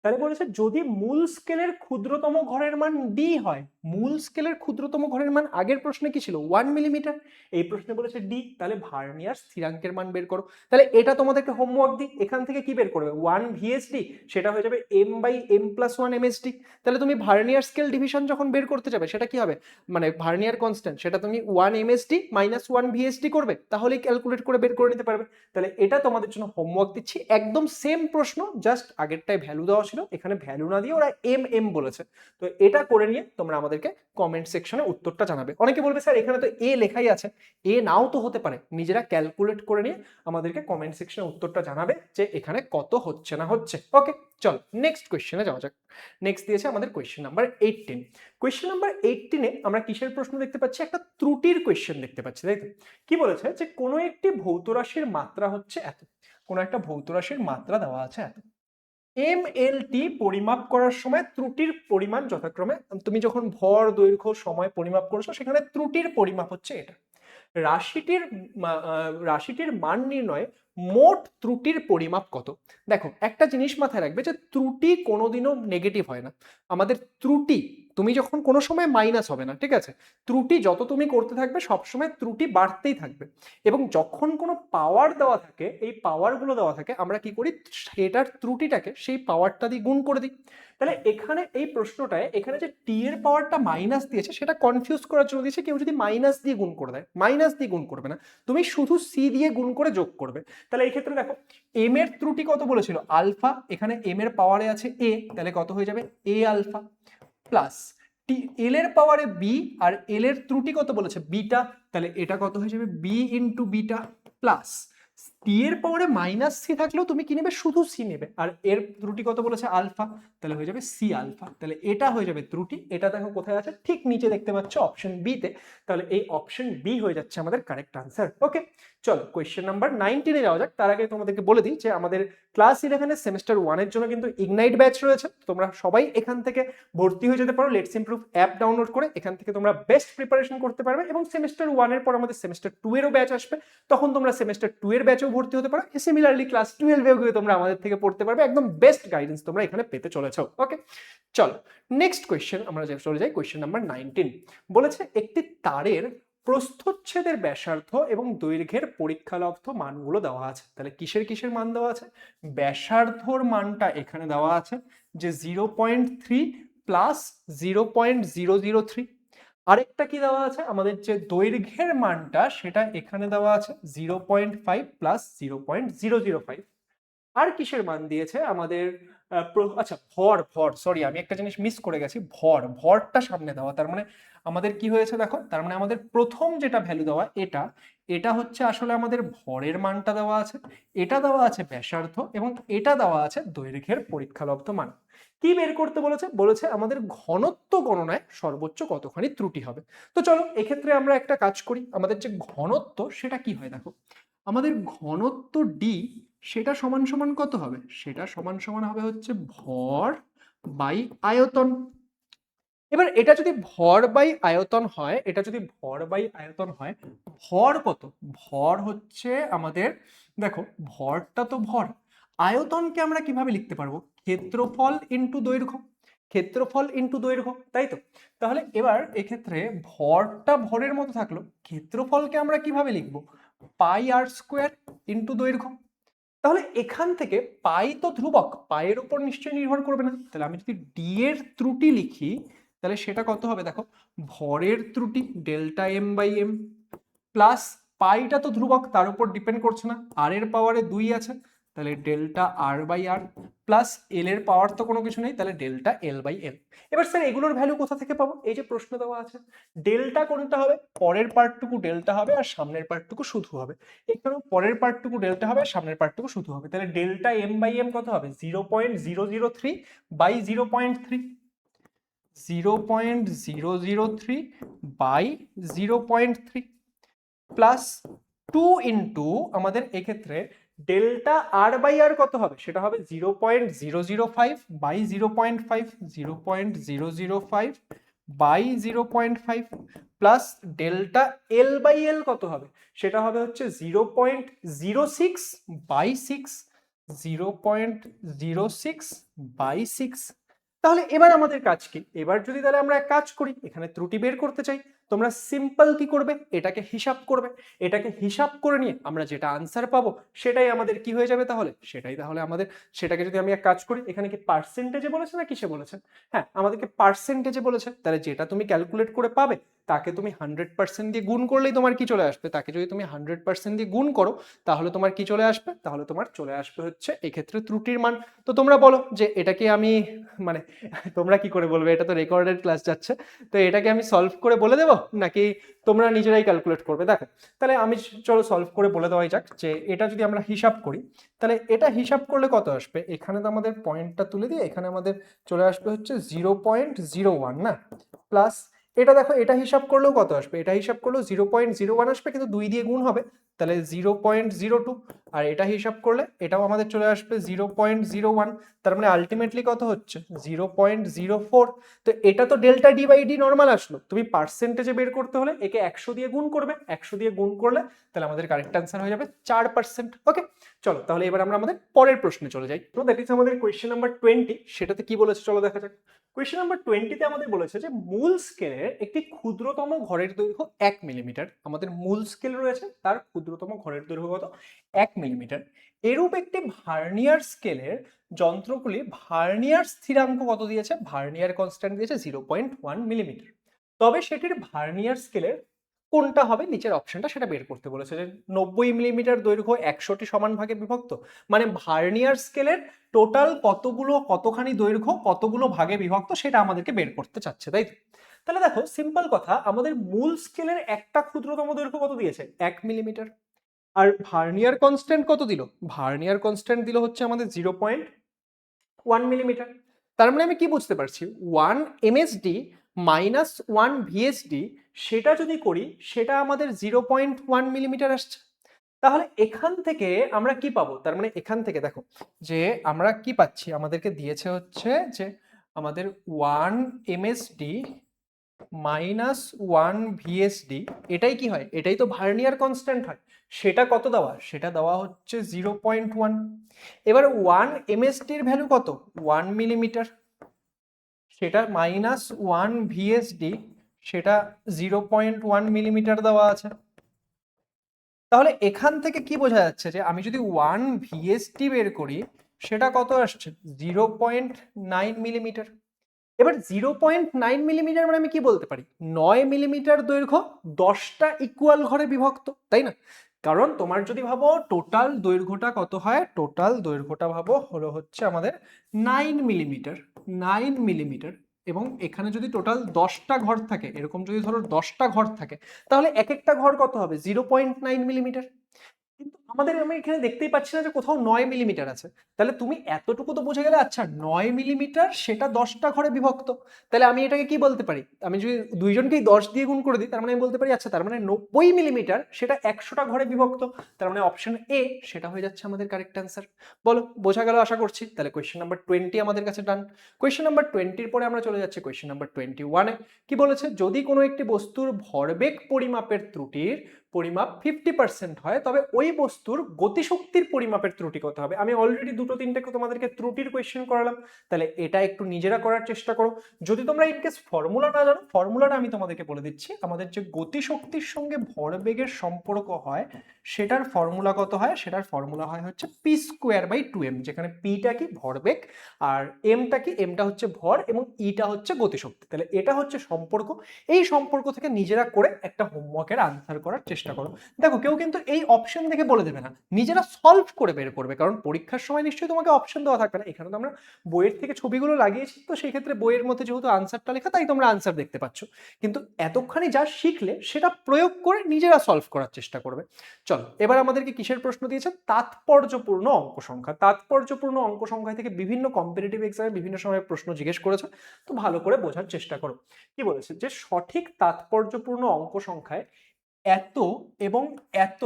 তাহলে বলেছে যদি মূল স্কেলের ক্ষুদ্রতম ঘরের মান ডি হয়, মূল স্কেলের ক্ষুদ্রতম ঘরের মান আগের প্রশ্নে কি ছিল 1 মিলিমিটার, এই প্রশ্নে বলেছে ডি, তাহলে ভার্নিয়ার স্থিরাঙ্কের মান বের করো। তাহলে এটা তোমাদেরকে হোমওয়ার্ক দিই, এখান থেকে কি বের করবে 1 ভিএসডি, সেটা হয়ে যাবে m/m+1 এমএসডি। তাহলে তুমি ভার্নিয়ার স্কেল ডিভিশন যখন বের করতে যাবে সেটা কি হবে, মানে ভার্নিয়ার কনস্ট্যান্ট সেটা তুমি 1 এমএসডি মাইনাস 1 ভিএসডি করবে, তাহলেই ক্যালকুলেট করে বের করে নিতে পারবে। তাহলে এটা তোমাদের জন্য হোমওয়ার্ক দিচ্ছি, একদম সেম প্রশ্ন, জাস্ট আগেরটায় ভ্যালু দেওয়া ছিল, এখানে ভ্যালু না দিয়ে ওরা এম বলেছে। তো এটা করে নিয়ে তোমরা আমাদেরকে কমেন্ট সেকশনে উত্তরটা জানাবে। অনেকে বলবে স্যার এখানে তো এ লেখাই আছে, এ নাও তো হতে পারে, নিজেরা ক্যালকুলেট করে নিয়ে আমাদেরকে কমেন্ট সেকশনে উত্তরটা জানাবে যে এখানে কত হচ্ছে না হচ্ছে। ওকে চলো নেক্সট কোয়েশ্চেনে যাওয়া যাক। নেক্সট দিয়েছে আমাদের কোয়েশ্চেন নাম্বার 18। কোয়েশ্চেন নাম্বার 18-এ আমরা কিসের প্রশ্ন দেখতে পাচ্ছি, একটা ত্রুটির কোয়েশ্চেন দেখতে পাচ্ছি, তাই তো। কি বলেছে যে কোনো একটি ভৌত রাশির মাত্রা হচ্ছে এত, কোনো একটা ভৌত রাশির মাত্রা দেওয়া আছে এত, এমএলটি পরিমাপ করার সময় ত্রুটির পরিমাণ যথাক্রমে, তুমি যখন ভর দৈর্ঘ্য সময় পরিমাপ করেছো সেখানে ত্রুটির পরিমাপ হচ্ছে এটা। রাশিটির মান নির্ণয়ে মোট ত্রুটির পরিমাপ কত। দেখো একটা জিনিস মাথায় রাখবে যে ত্রুটি কোনোদিনও নেগেটিভ হয় না। আমাদের ত্রুটি তুমি যখন কোনো সময় মাইনাস হবে না, ঠিক আছে? ত্রুটি যত তুমি করতে থাকবে সবসময় ত্রুটি বাড়তেই থাকবে। এবং যখন কোনো পাওয়ার দেওয়া থাকে, এই পাওয়ারগুলো দেওয়া থাকে, আমরা কি করি, সেটার ত্রুটিটাকে সেই পাওয়ারটা দিয়ে গুণ করে দিই। তাহলে এখানে এই প্রশ্নটায় এখানে যে টি এর পাওয়ারটা মাইনাস দিয়েছে সেটা কনফিউজ করার জন্য দিয়েছে। কেউ যদি মাইনাস দিয়ে গুণ করে দেয়, মাইনাস দিয়ে গুণ করবে না, তুমি শুধু সি দিয়ে গুণ করে যোগ করবে। তাহলে এই ক্ষেত্রে দেখো এম এর ত্রুটি কত বলেছিল, আলফা, এখানে এম এর পাওয়ারে আছে এ, তাহলে কত হয়ে যাবে এ আলফা, প্লাস টি এল এর পাওয়ারে বি, আর এল এর ত্রুটি কত বলেছে বিটা, তাহলে এটা কত হয়ে যাবে বি ইন্টু বিটা, প্লাস টি এর পাওয়ারে মাইনাস সি থাকলেও তুমি কি নেবে, শুধু সি নেবে, আর এর ত্রুটি কত বলেছে আলফা, তাহলে হয়ে যাবে সি আলফা। তাহলে এটা হয়ে যাবে ত্রুটি। এটা দেখো কোথায় আছে, ঠিক নিচে দেখতে পাচ্ছ অপশন বি তে। তাহলে এই অপশন বি হয়ে যাচ্ছে আমাদের কারেক্ট আনসার। ওকে, চলো কোয়েশ্চেন নাম্বার 19 যাওয়া যাক। তার আগে তোমাদেরকে বলে দিই যে আমাদের ক্লাস 11 সেমিস্টার 1 এর জন্য কিন্তু ইগনাইট ব্যাচ রয়েছে। তোমরা সবাই এখান থেকে ভর্তি হয়ে যেতে পারো লেটস ইমপ্রুভ অ্যাপ ডাউনলোড করে। এখান থেকে তোমরা বেস্ট প্রিপারেশন করতে পারবে, এবং সেমিস্টার 1 এর পর আমাদের সেমিস্টার 2 এরও ব্যাচ আসবে, তখন তোমরা সেমিস্টার 2 এর ব্যাচেও ভর্তি হতে পারো। সিমিলারলি ক্লাস 12 এও গিয়ে তোমরা আমাদের থেকে পড়তে পারবে। একদম বেস্ট গাইডেন্স তোমরা এখানে পেতে চলেছো। ওকে, চলো নেক্সট কোয়েশ্চেন আমরা চলে যাই। কোয়েশ্চেন নাম্বার 19 বলেছে একটি তারের প্রস্থচ্ছেদের ব্যাসার্ধ এবং দৈর্ঘ্যের পরীক্ষালব্ধ মানগুলো দেওয়া আছে। তাহলে কিসের কিসের মান দেওয়া আছে, ব্যাসার্ধর মানটা এখানে দেওয়া আছে যে 0.3 প্লাস 0.003, আরেকটা কি দেওয়া আছে, আমাদের যে দৈর্ঘ্যের মানটা সেটা এখানে দেওয়া আছে 0.5 প্লাস 0.005। আর কিসের মান দিয়েছে আমাদের, আচ্ছা ভর সরি আমি একটা জিনিস মিস করে গেছি, ভরটা সামনে দেওয়া। তার মানে আমাদের কি হয়েছে দেখো, তার মানে আমাদের প্রথম যেটা ভ্যালু দেওয়া এটা হচ্ছে আসলে আমাদের ভরের মানটা দেওয়া আছে, এটা দেওয়া আছে ব্যাসার্ধ, এবং এটা দেওয়া আছে দৈর্ঘ্যের পরীক্ষালব্ধ মান। কি বের করতে বলেছে, বলেছে আমাদের ঘনত্ব গণনায় সর্বোচ্চ কতখানি ত্রুটি হবে। তো চলো এক্ষেত্রে আমরা একটা কাজ করি, আমাদের যে ঘনত্ব সেটা কি হয় দেখো, আমাদের ঘনত্ব ডি সেটা সমান সমান কত হবে, সেটা সমান সমান হবে হচ্ছে ভর বাই আয়তন। এবার এটা যদি ভর বাই আয়তন হয়, ভর কত, ভর হচ্ছে আমাদের, দেখো ভরটা তো ভর, আয়তনকে আমরা কিভাবে লিখতে পারবো, ক্ষেত্রফল ইন্টু দৈর্ঘ্য, তাই তো? তাহলে এবার এক্ষেত্রে ভরটা ভরের মতো থাকলো, ক্ষেত্রফলকে আমরা কিভাবে লিখবো, পাই আর স্কোয়ার ইন্টু দৈর্ঘ্য। তাহলে এখান থেকে পাই তো ধ্রুবক, পায়ের উপর নিশ্চয়ই নির্ভর করবে না। তাহলে আমি যদি ডি এর ত্রুটি লিখি তাহলে সেটা কত হবে দেখো, ভরের ত্রুটি delta M by M, plus পাইটা তো ধ্রুবক, তার উপর ডিপেন্ড করছে না, আর এর পাওয়ারে 2 আছে, তাহলে delta R by R, plus L এর পাওয়ার তো কোনো কিছু নেই, তাহলে ডেল্টা এল বাই এল। এবার স্যার এগুলোর ভ্যালু কোথা থেকে পাবো, এই যে প্রশ্ন দেওয়া আছে, ডেল্টা কোনটা হবে, পরের পার্টটুকু ডেল্টা হবে আর সামনের পার্টটুকু শুধু হবে। এখানেও পরের পার্টটুকু ডেল্টা হবে আর সামনের পার্টটুকু শুধু হবে। তাহলে ডেল্টা এম বাই এম কত হবে, 0.003 বাই 0.3, 0.003 বাই 0.3, প্লাস 2 ইন্টু আমাদের এক্ষেত্রে ডেল্টা আর বাই আর কত হবে, সেটা হবে 0.005 by 0.5, 0.005 by 0.5, plus delta L by L কত হবে, সেটা হবে হচ্ছে 0.06 বাই 6, 0.06 বাই 6। তাহলে এবার আমাদের কাজ কি, এবার যদি তাহলে আমরা এক কাজ করি, এখানে ত্রুটি বের করতে চাই, তোমরা সিম্পল কি করবে, এটাকে হিসাব করবে, এটাকে হিসাব করে নিয়ে আমরা যেটা আনসার পাবো সেটাই আমাদের কি হয়ে যাবে, তাহলে আমাদের সেটাকে যদি আমি এক কাজ করি, এখানে কি পার্সেন্টেজে বলেছে না কিসে বলেছে, হ্যাঁ আমাদেরকে পার্সেন্টেজে বলেছে। তাহলে যেটা তুমি ক্যালকুলেট করে পাবে তাকে তুমি 100% দিয়ে গুণ করলেই তোমার কি চলে আসবে, তাকে যদি তুমি 100% দিয়ে গুণ করো তাহলে তোমার কি চলে আসবে, তাহলে তোমার চলে আসবে হচ্ছে এক্ষেত্রে ত্রুটির মান। তো তোমরা বলো যে এটাকে আমি মানে তোমরা কি করে বলবে, এটা তো রেকর্ডেড ক্লাস যাচ্ছে, তো এটাকে আমি সলভ করে বলে দেবো নাকি তোমরা নিজেরাই ক্যালকুলেট করবে। দেখো তাহলে আমি চলো সলভ করে বলে দেওয়াই যাক, যে এটা যদি আমরা হিসাব করি তাহলে এটা হিসাব করলে কত আসবে, এখানে তো আমাদের পয়েন্টটা তুলে দিয়ে এখানে আমাদের চলে আসবে হচ্ছে 0.01 না, প্লাস এটা দেখো এটা হিসাব করলেও কত আসবে, এটা হিসাব করলেও 0.01 আসবে, কিন্তু 2 দিয়ে গুণ হবে, তাহলে 0.02, আর এটা হিসাব করলে এটাও আমাদের চলে আসবে 0.01, তার মানে আলটিমেটলি কত হচ্ছে 0.04। তো এটা তো delta D by D normal আসলো, তুমি পার্সেন্টেজে বের করতে হলে একে 100 দিয়ে গুণ করবে, 100 দিয়ে গুণ করলে তাহলে আমাদের কারেক্ট অ্যান্সার হয়ে যাবে 4%। ওকে, চলো তাহলে এবার আমরা আমাদের পরের প্রশ্নে চলে যাই। তো দ্যাট ইজ আমাদের কোয়েশ্চেন নাম্বার 20, সেটাতে কি বলেছে চলো দেখা যাক। কোয়েশ্চেন নাম্বার 20তে আমাদের বলেছে যে মূল স্কেলের একটি ক্ষুদ্রতম ঘরের দৈর্ঘ্য 1 মিলিমিটার। আমাদের মূল স্কেল রয়েছে, তার ক্ষুদ্রতম ঘরের দৈর্ঘ্য কত 1 মিলিমিটার। এরূপ একটি ভার্নিয়ার স্কেলের যন্ত্রগুলি ভার্নিয়ার স্থিরাঙ্ক কত দিয়েছে, ভার্নিয়ার কনস্ট্যান্ট দিয়েছে 0.1 মিলিমিটার। তবে সেটির ভার্নিয়ার স্কেলের কোনটা হবে নিচের অপশনটা সেটা বের করতে বলেছে। যে 90 মিলিমিটার দৈর্ঘ্য 100টি সমান ভাগে বিভক্ত, মানে ভার্নিয়ার স্কেলের টোটাল কতখানি দৈর্ঘ্য কতগুলো ভাগে বিভক্ত সেটা আমাদেরকে বের করতে চাচ্ছে, তাই তো? তাহলে দেখো সিম্পল কথা, আমাদের মূল স্কেলের একটা ক্ষুদ্রতম দৈর্ঘ্য কত দিয়েছে 1 মিলিমিটার, আর ভার্নিয়ার কনস্ট্যান্ট কত দিল, ভার্নিয়ার কনস্ট্যান্ট দিল হচ্ছে আমাদের 0.1 মিলিমিটার। তার মানে আমি কি বুঝতে পারছি, 1 এমএসডি মাইনাস 1 ভিএসডি সেটা যদি করি সেটা আমাদের 0.1 মিলিমিটার আসছে। তাহলে এখান থেকে আমরা কি পাবো, তার মানে এখান থেকে দেখো যে আমরা কি পাচ্ছি, আমাদেরকে দিয়েছে হচ্ছে যে আমাদের 1 এমএসডি মাইনাস 1 ভিএসডি, এটাই কি হয়, এটাই তো ভার্নিয়ার কনস্ট্যান্ট হয়। সেটা কত দেওয়া, সেটা দেওয়া হচ্ছে 0.1। এবার 1 এমএসডির ভ্যালু কত 1 মিলিমিটার, সেটা মাইনাস 1 ভিএসডি সেটা 0.1 মিলিমিটার দেওয়া আছে। তাহলে এখান থেকে কি বোঝা যাচ্ছে যে আমি যদি 1 ভিএসডি বের করি সেটা কত আসছে 0.9 মিলিমিটার। এবার 0.9 মিলিমিটার মানে আমি কি বলতে পারি, 9 মিলিমিটার দৈর্ঘ্য 10টা ইকুয়াল ঘরে বিভক্ত, তাই না? কারণ তোমার যদি ভাবো টোটাল দৈর্ঘ্যটা কত হয়, টোটাল দৈর্ঘ্যটা ভাবো হলো হচ্ছে আমাদের 9 মিলিমিটার, 9 মিলিমিটার। এবং এখানে যদি টোটাল 10টা ঘর থাকে, এরকম যদি ধরো 10টা ঘর থাকে, তাহলে এক একটা ঘর কত হবে 0.9 মিলিমিটার। কিন্তু আমাদের আমি এখানে দেখতেই পাচ্ছি না যে কোথাও 9 মিলিমিটার আছে। তাহলে তুমি এতটুকু তো বুঝে গেলে, আচ্ছা 9 মিলিমিটার সেটা 10টা ঘরে বিভক্ত। তাহলে আমি এটাকে কি বলতে পারি, আমি যদি দুইজনকেই 10 দিয়ে গুণ করে দিই তার মানে আমি বলতে পারি আচ্ছা তার মানে 90 মিলিমিটার সেটা 100টা ঘরে বিভক্ত। তার মানে অপশন এ সেটা হয়ে যাচ্ছে আমাদের কারেক্ট অ্যান্সার। বলো বোঝা গেল আশা করছি। তাহলে কোয়েশ্চেন নাম্বার 20 আমাদের কাছে ডান। কোয়েশ্চেন নাম্বার 20 এর পরে আমরা চলে যাচ্ছি কোয়েশ্চেন নাম্বার 21-এ। কি বলেছে, যদি কোনো একটি বস্তুর ভরবেগ পরিমাপের ত্রুটির পরিমাপ 50% হয় তবে ওই বস্তুর গতিশক্তির পরিমাপের ত্রুটি কত হবে। আমি অলরেডি দুটো তিনটে তোমাদেরকে ত্রুটির কোয়েশ্চেন করালাম, তাহলে এটা একটু নিজেরা করার চেষ্টা করো। যদি তোমরা ইনকেস ফর্মুলা না জানো, ফর্মুলাটা আমি তোমাদেরকে বলে দিচ্ছি। আমাদের যে গতিশক্তির সঙ্গে ভরবেগের সম্পর্ক হয় সেটার ফর্মুলা কত হয়, সেটার ফর্মুলা হয় হচ্ছে পি স্কোয়ার বাই 2m, যেখানে পিটা কি ভরবেগ আর এমটা কি, এমটা হচ্ছে ভর এবং ইটা হচ্ছে গতিশক্তি। তাহলে এটা হচ্ছে সম্পর্ক। এই সম্পর্ক থেকে নিজেরা করে একটা হোমওয়ার্কের আনসার করার চেষ্টা করো। দেখো কেউ কিন্তু এই অপশন দেখে বলে দেবে না, নিজেরা সলভ করে বের করবে, কারণ পরীক্ষার সময় নিশ্চয়ই তোমাকে অপশন দেওয়া থাকবে না। এখানে তো আমরা বইয়ের থেকে ছবিগুলো লাগিয়েছি, তো সেই ক্ষেত্রে বইয়ের মধ্যে যেহেতু আনসারটা লেখা তাই তোমরা আনসার দেখতে পাচ্ছ। কিন্তু এতক্ষণে যা শিখলে সেটা প্রয়োগ করে নিজেরা সলভ করার চেষ্টা করবে। চলো এবার আমাদেরকে কিসের প্রশ্ন দিয়েছে, তাৎপর্যপূর্ণ অঙ্ক সংখ্যা। তাৎপর্যপূর্ণ অঙ্ক সংখ্যা থেকে বিভিন্ন কম্পিটিটিভ এক্সামে বিভিন্ন সময় প্রশ্ন জিজ্ঞেস করেছে, তো ভালো করে বোঝার চেষ্টা করো। কি বলেছে, যে সঠিক তাৎপর্যপূর্ণ অঙ্ক সংখ্যায় এত এবং এত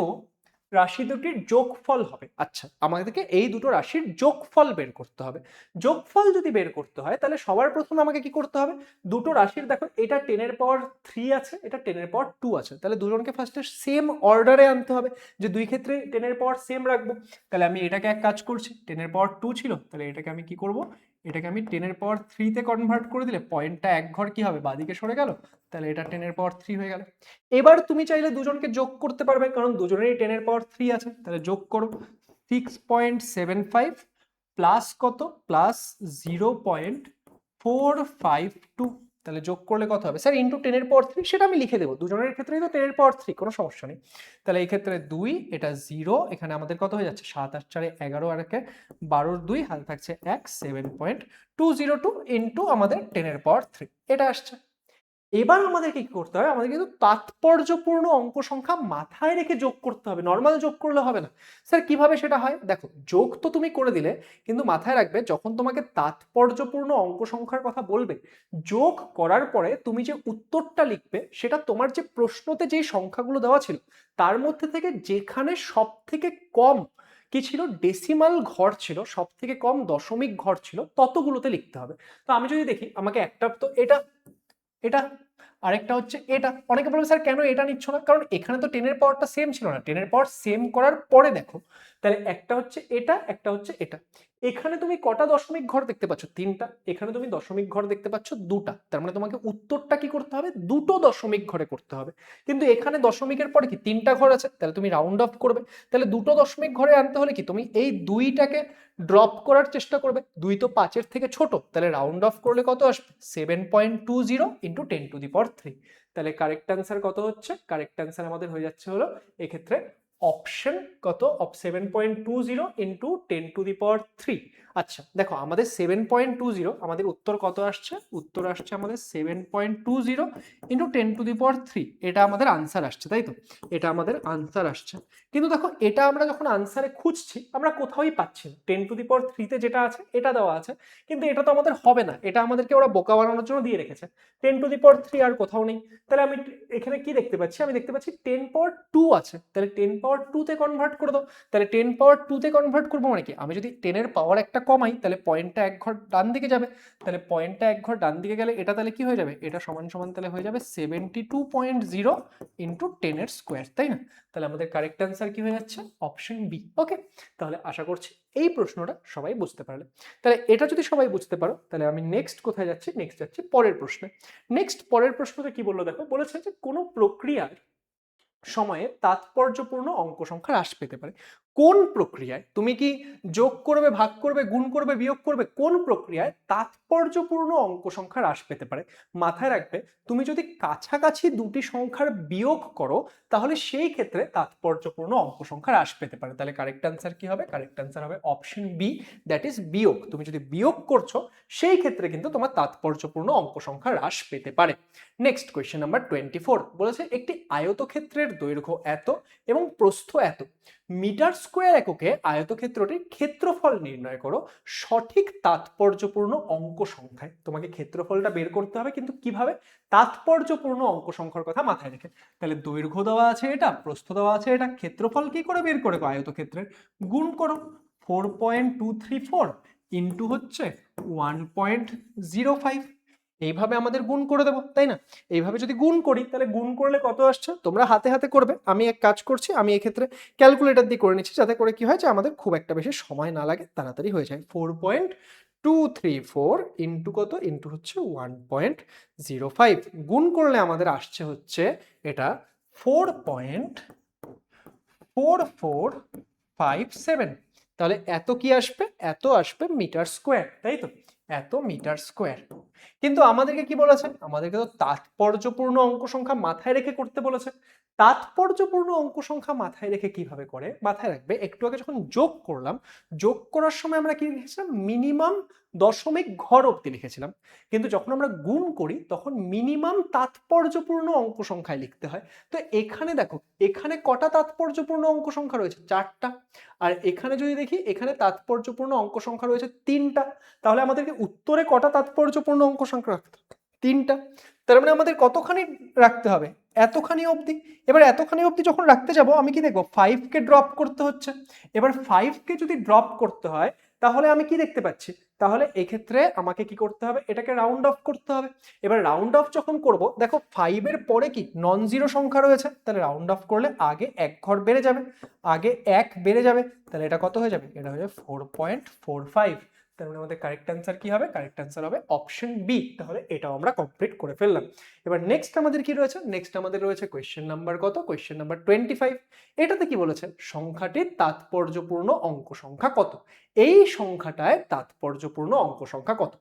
রাশি দুটির যোগফল হবে। আচ্ছা আমাদেরকে এই দুটো রাশির যোগফল বের করতে হবে। যোগফল যদি বের করতে হয় তাহলে সবার প্রথমে আমাকে কি করতে হবে, দুটো রাশির, দেখো এটা 10^3 আছে, এটা 10^2 আছে, তাহলে দুজনকে ফার্স্টে সেম অর্ডারে আনতে হবে, যে দুই ক্ষেত্রে 10 সেম রাখবো। তাহলে আমি এটাকে এক কাজ করছি, 10^2 ছিল, তাহলে এটাকে আমি কি করব, এটাকে আমি 10^3 তে কনভার্ট করে দিলে পয়েন্টটা এক ঘর কি হবে বাদিকে সরে গেল, তাহলে এটা 10^3 হয়ে গেল। এবার তুমি চাইলে দুজনকে যোগ করতে পারবে, কারণ দুজনেরই 10^3 আছে, তাহলে যোগ করো 6.75 প্লাস কত, প্লাস 0.452, তাহলে যোগ করলে কত হবে স্যার, ইন্টু 10^3, সেটা আমি লিখে দেবো, দুজনের ক্ষেত্রেই তো 10^3, কোনো সমস্যা নেই। তাহলে এই ক্ষেত্রে 2, এটা 0, এখানে আমাদের কত হয়ে যাচ্ছে 7 8 4 11 আর 1 12, 2 হাতে থাকছে 1, 7.202 ইন্টু আমাদের 10^3, এটা আসছে। এবার আমাদেরকে কি করতে হবে, আমাদের কিন্তু তাৎপর্যপূর্ণ অঙ্ক সংখ্যা মাথায় রেখে যোগ করতে হবে, নর্মাল যোগ করলে হবে না। স্যার কিভাবে সেটা হয়? দেখো, যোগ তো তুমি করে দিলে, কিন্তু মাথায় রাখবে যখন তোমাকে তাৎপর্যপূর্ণ অঙ্ক সংখ্যার কথা বলবে, যোগ করার পরে তুমি যে উত্তরটা লিখবে সেটা তোমার যে প্রশ্নতে যেই সংখ্যাগুলো দেওয়া ছিল তার মধ্যে থেকে যেখানে সব থেকে কম কি ছিল, ডেসিমাল ঘর ছিল, সব থেকে কম দশমিক ঘর ছিল, ততগুলোতে লিখতে হবে। তো আমি যদি দেখি, আমাকে একটা তো এটা, এটা, আরেকটা হচ্ছে এটা। অনেকে বলবে স্যার কেন এটা নিচ্ছ না, কারণ এখানে তো 10 এর পাওয়ারটা সেম ছিল না, 10 এর পাওয়ার সেম করার পরে দেখো, তাহলে একটা হচ্ছে এটা, একটা হচ্ছে এটা। এখানে তুমি কটা দশমিক ঘর দেখতে পাচ্ছ? 3টা। এখানে তুমি দশমিক ঘর দেখতে পাচ্ছ 2টা, তার মানে তোমাকে উত্তরটা কি করতে হবে, দুটো দশমিক ঘরে করতে হবে। কিন্তু এখানে দশমিকের পরে কি 3টা ঘর আছে, তাহলে তুমি রাউন্ড অফ করবে, তাহলে দুটো দশমিক ঘরে আনতে হলে কি তুমি এই 2টাকে ড্রপ করার চেষ্টা করবে। 2 তো 5-এর থেকে ছোট, তাহলে রাউন্ড অফ করলে কত আসবে, 7.20 ইন্টু 10⁻3। তাহলে কারেক্ট অ্যান্সার কত হচ্ছে? কারেক্ট অ্যান্সার আমাদের হয়ে যাচ্ছে হলো এক্ষেত্রে অপশন কত, 7.20 ইন্টু 10⁻3। আচ্ছা দেখো, আমাদের 7.20, আমাদের উত্তর কত আসছে? উত্তর আসছে আমাদের 7.20 ইন্টু 10⁻3। এটা আমাদের আনসার আসছে, তাই তো? এটা আমাদের আনসার আসছে। কিন্তু দেখো, এটা আমরা যখন আনসারে খুঁজছি আমরা কোথাওই পাচ্ছি না। 10⁻3-তে যেটা আছে এটা দেওয়া আছে, কিন্তু এটা তো আমাদের হবে না, এটা আমাদেরকে ওরা বোকা বানানোর জন্য দিয়ে রেখেছে। 10⁻3 আর কোথাও নেই। তাহলে আমি এখানে কি দেখতে পাচ্ছি, আমি দেখতে পাচ্ছি 10⁻2 আছে, তাহলে 10⁻2-তে কনভার্ট করে দাও। তাহলে 10⁻2-তে কনভার্ট করবো মানে কি, আমি যদি 10-এর পাওয়ার একটা কমাই তাহলে পয়েন্টটা এক ঘর ডান দিকে যাবে, তাহলে পয়েন্টটা এক ঘর ডান দিকে গেলে এটা তাহলে কি হয়ে যাবে, এটা সমান সমান তাহলে হয়ে যাবে 72.0 ইন্টু 10-এর স্কোয়ার, তাই না? তাহলে আমাদের কারেক্ট অ্যান্সার কি হয়ে যাচ্ছে, অপশন বি। ওকে, তাহলে আশা করছি এই প্রশ্নটা সবাই বুঝতে পারলে। তাহলে এটা যদি সবাই বুঝতে পারো, তাহলে আমি নেক্সট কোথায় যাচ্ছি, নেক্সট যাচ্ছি পরের প্রশ্নে। নেক্সট পরের প্রশ্নতে কি বললো দেখো, বলেছে যে কোনো প্রক্রিয়ার সময়ে তাৎপর্যপূর্ণ অঙ্ক সংখ্যা হ্রাস পেতে পারে। কোন প্রক্রিয়ায় তুমি কি যোগ করবে, ভাগ করবে, গুণ করবে, বিয়োগ করবে, কোন প্রক্রিয়ায় তাৎপর্যপূর্ণ অঙ্ক সংখ্যা হ্রাস পেতে পারে? মাথায় রাখবে, তুমি যদি কাছাকাছি দুটি সংখ্যার বিয়োগ করো তাহলে সেই ক্ষেত্রে তাৎপর্যপূর্ণ অঙ্ক সংখ্যা হ্রাস পেতে পারে। তাহলে কারেক্ট অ্যান্সার কি হবে? কারেক্ট অ্যান্সার হবে অপশন বি, দ্যাট ইজ বিয়োগ। তুমি যদি বিয়োগ করছো সেই ক্ষেত্রে কিন্তু তোমার তাৎপর্যপূর্ণ অঙ্ক সংখ্যা হ্রাস পেতে পারে। নেক্সট কোয়েশ্চেন নাম্বার 24 বলেছে একটি আয়তক্ষেত্রের দৈর্ঘ্য এত এবং প্রস্থ এত, মিটার স্কোয়ার এককে আয়তক্ষেত্রটির ক্ষেত্রফল নির্ণয় করো সঠিক তাৎপর্যপূর্ণ অঙ্ক সংখ্যায়। তোমাকে ক্ষেত্রফলটা বের করতে হবে, কিন্তু কিভাবে, তাৎপর্যপূর্ণ অঙ্ক সংখ্যার কথা মাথায় রেখে। তাহলে দৈর্ঘ্য দেওয়া আছে এটা, প্রস্থ দেওয়া আছে এটা, ক্ষেত্রফল কি করে বের করে আয়তক্ষেত্রের, গুণ করো। 4.234 ইন্টু হচ্ছে 1.05, এইভাবে আমাদের গুণ করে দেবো, তাই না? এইভাবে যদি গুণ করি তাহলে গুণ করলে কত আসছে, তোমরা হাতে হাতে করবে, আমি এক কাজ করছি, আমি এক্ষেত্রে ক্যালকুলেটর দিয়ে করে নিচ্ছি, যাতে করে কি হয় যে আমাদের খুব একটা বেশি সময় না লাগে, তাড়াতাড়ি হয়ে যায়। 4.234 ইন্টু কত, ইন্টু হচ্ছে 1.05, গুণ করলে আমাদের আসছে হচ্ছে এটা 4.4457। তাহলে এত কি আসবে, এত আসবে মিটার স্কোয়ার, তাই তো? এত মিটার স্কোয়ার। কিন্তু আমাদেরকে কি বলেছে, আমাদেরকে তো তাৎপর্যপূর্ণ অঙ্ক সংখ্যা মাথায় রেখে করতে বলেছে। তাৎপর্যপূর্ণ অঙ্ক সংখ্যা মাথায় রেখে কিভাবে করে, মাথায় রাখবে, একটু আগে যখন যোগ করলাম, যোগ করার সময় আমরা কি লিখেছিলাম, মিনিমাম দশমিক ঘর অব্দি লিখেছিলাম। কিন্তু যখন আমরা গুণ করি তখন মিনিমাম তাৎপর্যপূর্ণ অঙ্ক সংখ্যায় লিখতে হয়। তো এখানে দেখো, এখানে কটা তাৎপর্যপূর্ণ অঙ্ক সংখ্যা রয়েছে, 4টা। আর এখানে যদি দেখি, এখানে তাৎপর্যপূর্ণ অঙ্ক সংখ্যা রয়েছে 3টা। তাহলে আমাদেরকে উত্তরে কটা তাৎপর্যপূর্ণ অঙ্ক সংখ্যা রাখতে হবে, 3টা। তার মানে আমাদের কতখানি রাখতে হবে, এতখানি অবধি। এবার এতখানি অবধি যখন রাখতে যাব, আমি কি দেখবো, 5কে ড্রপ করতে হচ্ছে। এবার 5কে যদি ড্রপ করতে হয় তাহলে আমি কি দেখতে পাচ্ছি, তাহলে এক্ষেত্রে আমাকে কি করতে হবে, এটাকে রাউন্ড অফ করতে হবে। এবার রাউন্ড অফ যখন করব, দেখো 5-এর পরে কি নন জিরো সংখ্যা রয়েছে, তাহলে রাউন্ড অফ করলে আগে এক ঘর বেড়ে যাবে, আগে এক বেড়ে যাবে, তাহলে এটা কত হয়ে যাবে, এটা হয়ে যাবে 4.45। তার মানে আমাদের কারেক্ট অ্যান্সার কি হবে, কারেক্ট অ্যান্সার হবে অপশন বি। তাহলে এটাও আমরা কমপ্লিট করে ফেললাম। এবার নেক্সট আমাদের কি রয়েছে, নেক্সট আমাদের রয়েছে কোয়েশ্চেন নাম্বার কত, কোয়েশ্চেন নাম্বার 25। এটাতে কি বলেছে, সংখ্যাটির তাৎপর্যপূর্ণ অঙ্ক সংখ্যা কত, এই সংখ্যাটায় তাৎপর্যপূর্ণ অঙ্ক সংখ্যা কত।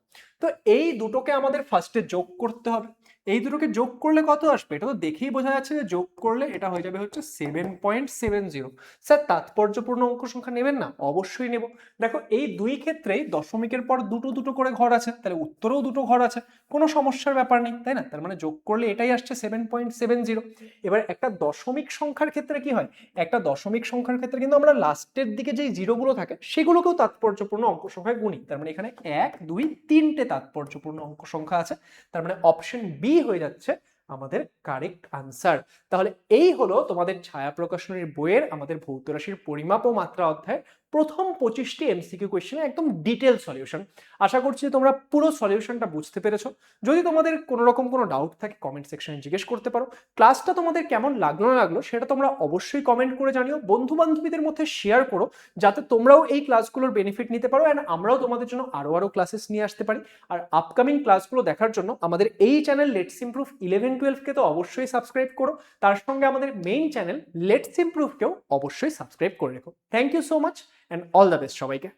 তো এই দুটোকে আমাদের ফার্স্টে যোগ করতে হবে। এই দুটোকে যোগ করলে কত আসবে? এটা তো দেখেই বোঝা যাচ্ছে যে যোগ করলে এটা হয়ে যাবে হচ্ছে 7.70। স্যার তাৎপর্যপূর্ণ অঙ্ক সংখ্যা নেবেন না? অবশ্যই নেব। দেখো এই দুই ক্ষেত্রেই দশমিকের পর দুটো দুটো করে ঘর আছে, তাহলে উত্তরেও দুটো ঘর আছে, কোনো সমস্যার ব্যাপার নেই, তাই না? তার মানে যোগ করলে এটাই আসছে 7.70। এবার একটা দশমিক সংখ্যার ক্ষেত্রে কি হয়? একটা দশমিক সংখ্যার ক্ষেত্রে কিন্তু আমরা লাস্টের দিকে যেই জিরোগুলো থাকে সেগুলোকেও তাৎপর্যপূর্ণ অঙ্ক সংখ্যায় গুণি। তার মানে এখানে 1 2 3টে তাৎপর্যপূর্ণ অঙ্ক সংখ্যা আছে। তার মানে অপশন বি হয়ে যাচ্ছে আমাদের কারেক্ট আনসার। তাহলে এই হলো তোমাদের ছায়া প্রকাশনীর বইয়ের আমাদের ভৌত রাশির পরিমাপ ও মাত্রা অধ্যায় প্রথম 25টি এমসিকিউ কোয়েশ্চেনের একদম ডিটেল সলিউশন। আশা করছি তোমরা পুরো সলিউশনটা বুঝতে পেরেছো। যদি তোমাদের কোনো রকম কোনো ডাউট থাকে কমেন্ট সেকশনে জিজ্ঞেস করতে পারো। ক্লাসটা তোমাদের কেমন লাগলো না লাগলো সেটা তোমরা অবশ্যই কমেন্ট করে জানিও, বন্ধু বান্ধবীদের মধ্যে শেয়ার করো যাতে তোমরাও এই ক্লাসগুলোর বেনিফিট নিতে পারো অ্যান্ড আমরাও তোমাদের জন্য আরো ক্লাসেস নিয়ে আসতে পারি। আর আপকামিং ক্লাসগুলো দেখার জন্য আমাদের এই চ্যানেল লেটস ইমপ্রুভ 11-12কে তো অবশ্যই সাবস্ক্রাইব করো, তার সঙ্গে আমাদের মেইন চ্যানেল লেটস ইমপ্রুভকেও অবশ্যই সাবস্ক্রাইব করে রেখো। Thank you so much and all the best সবাইকে।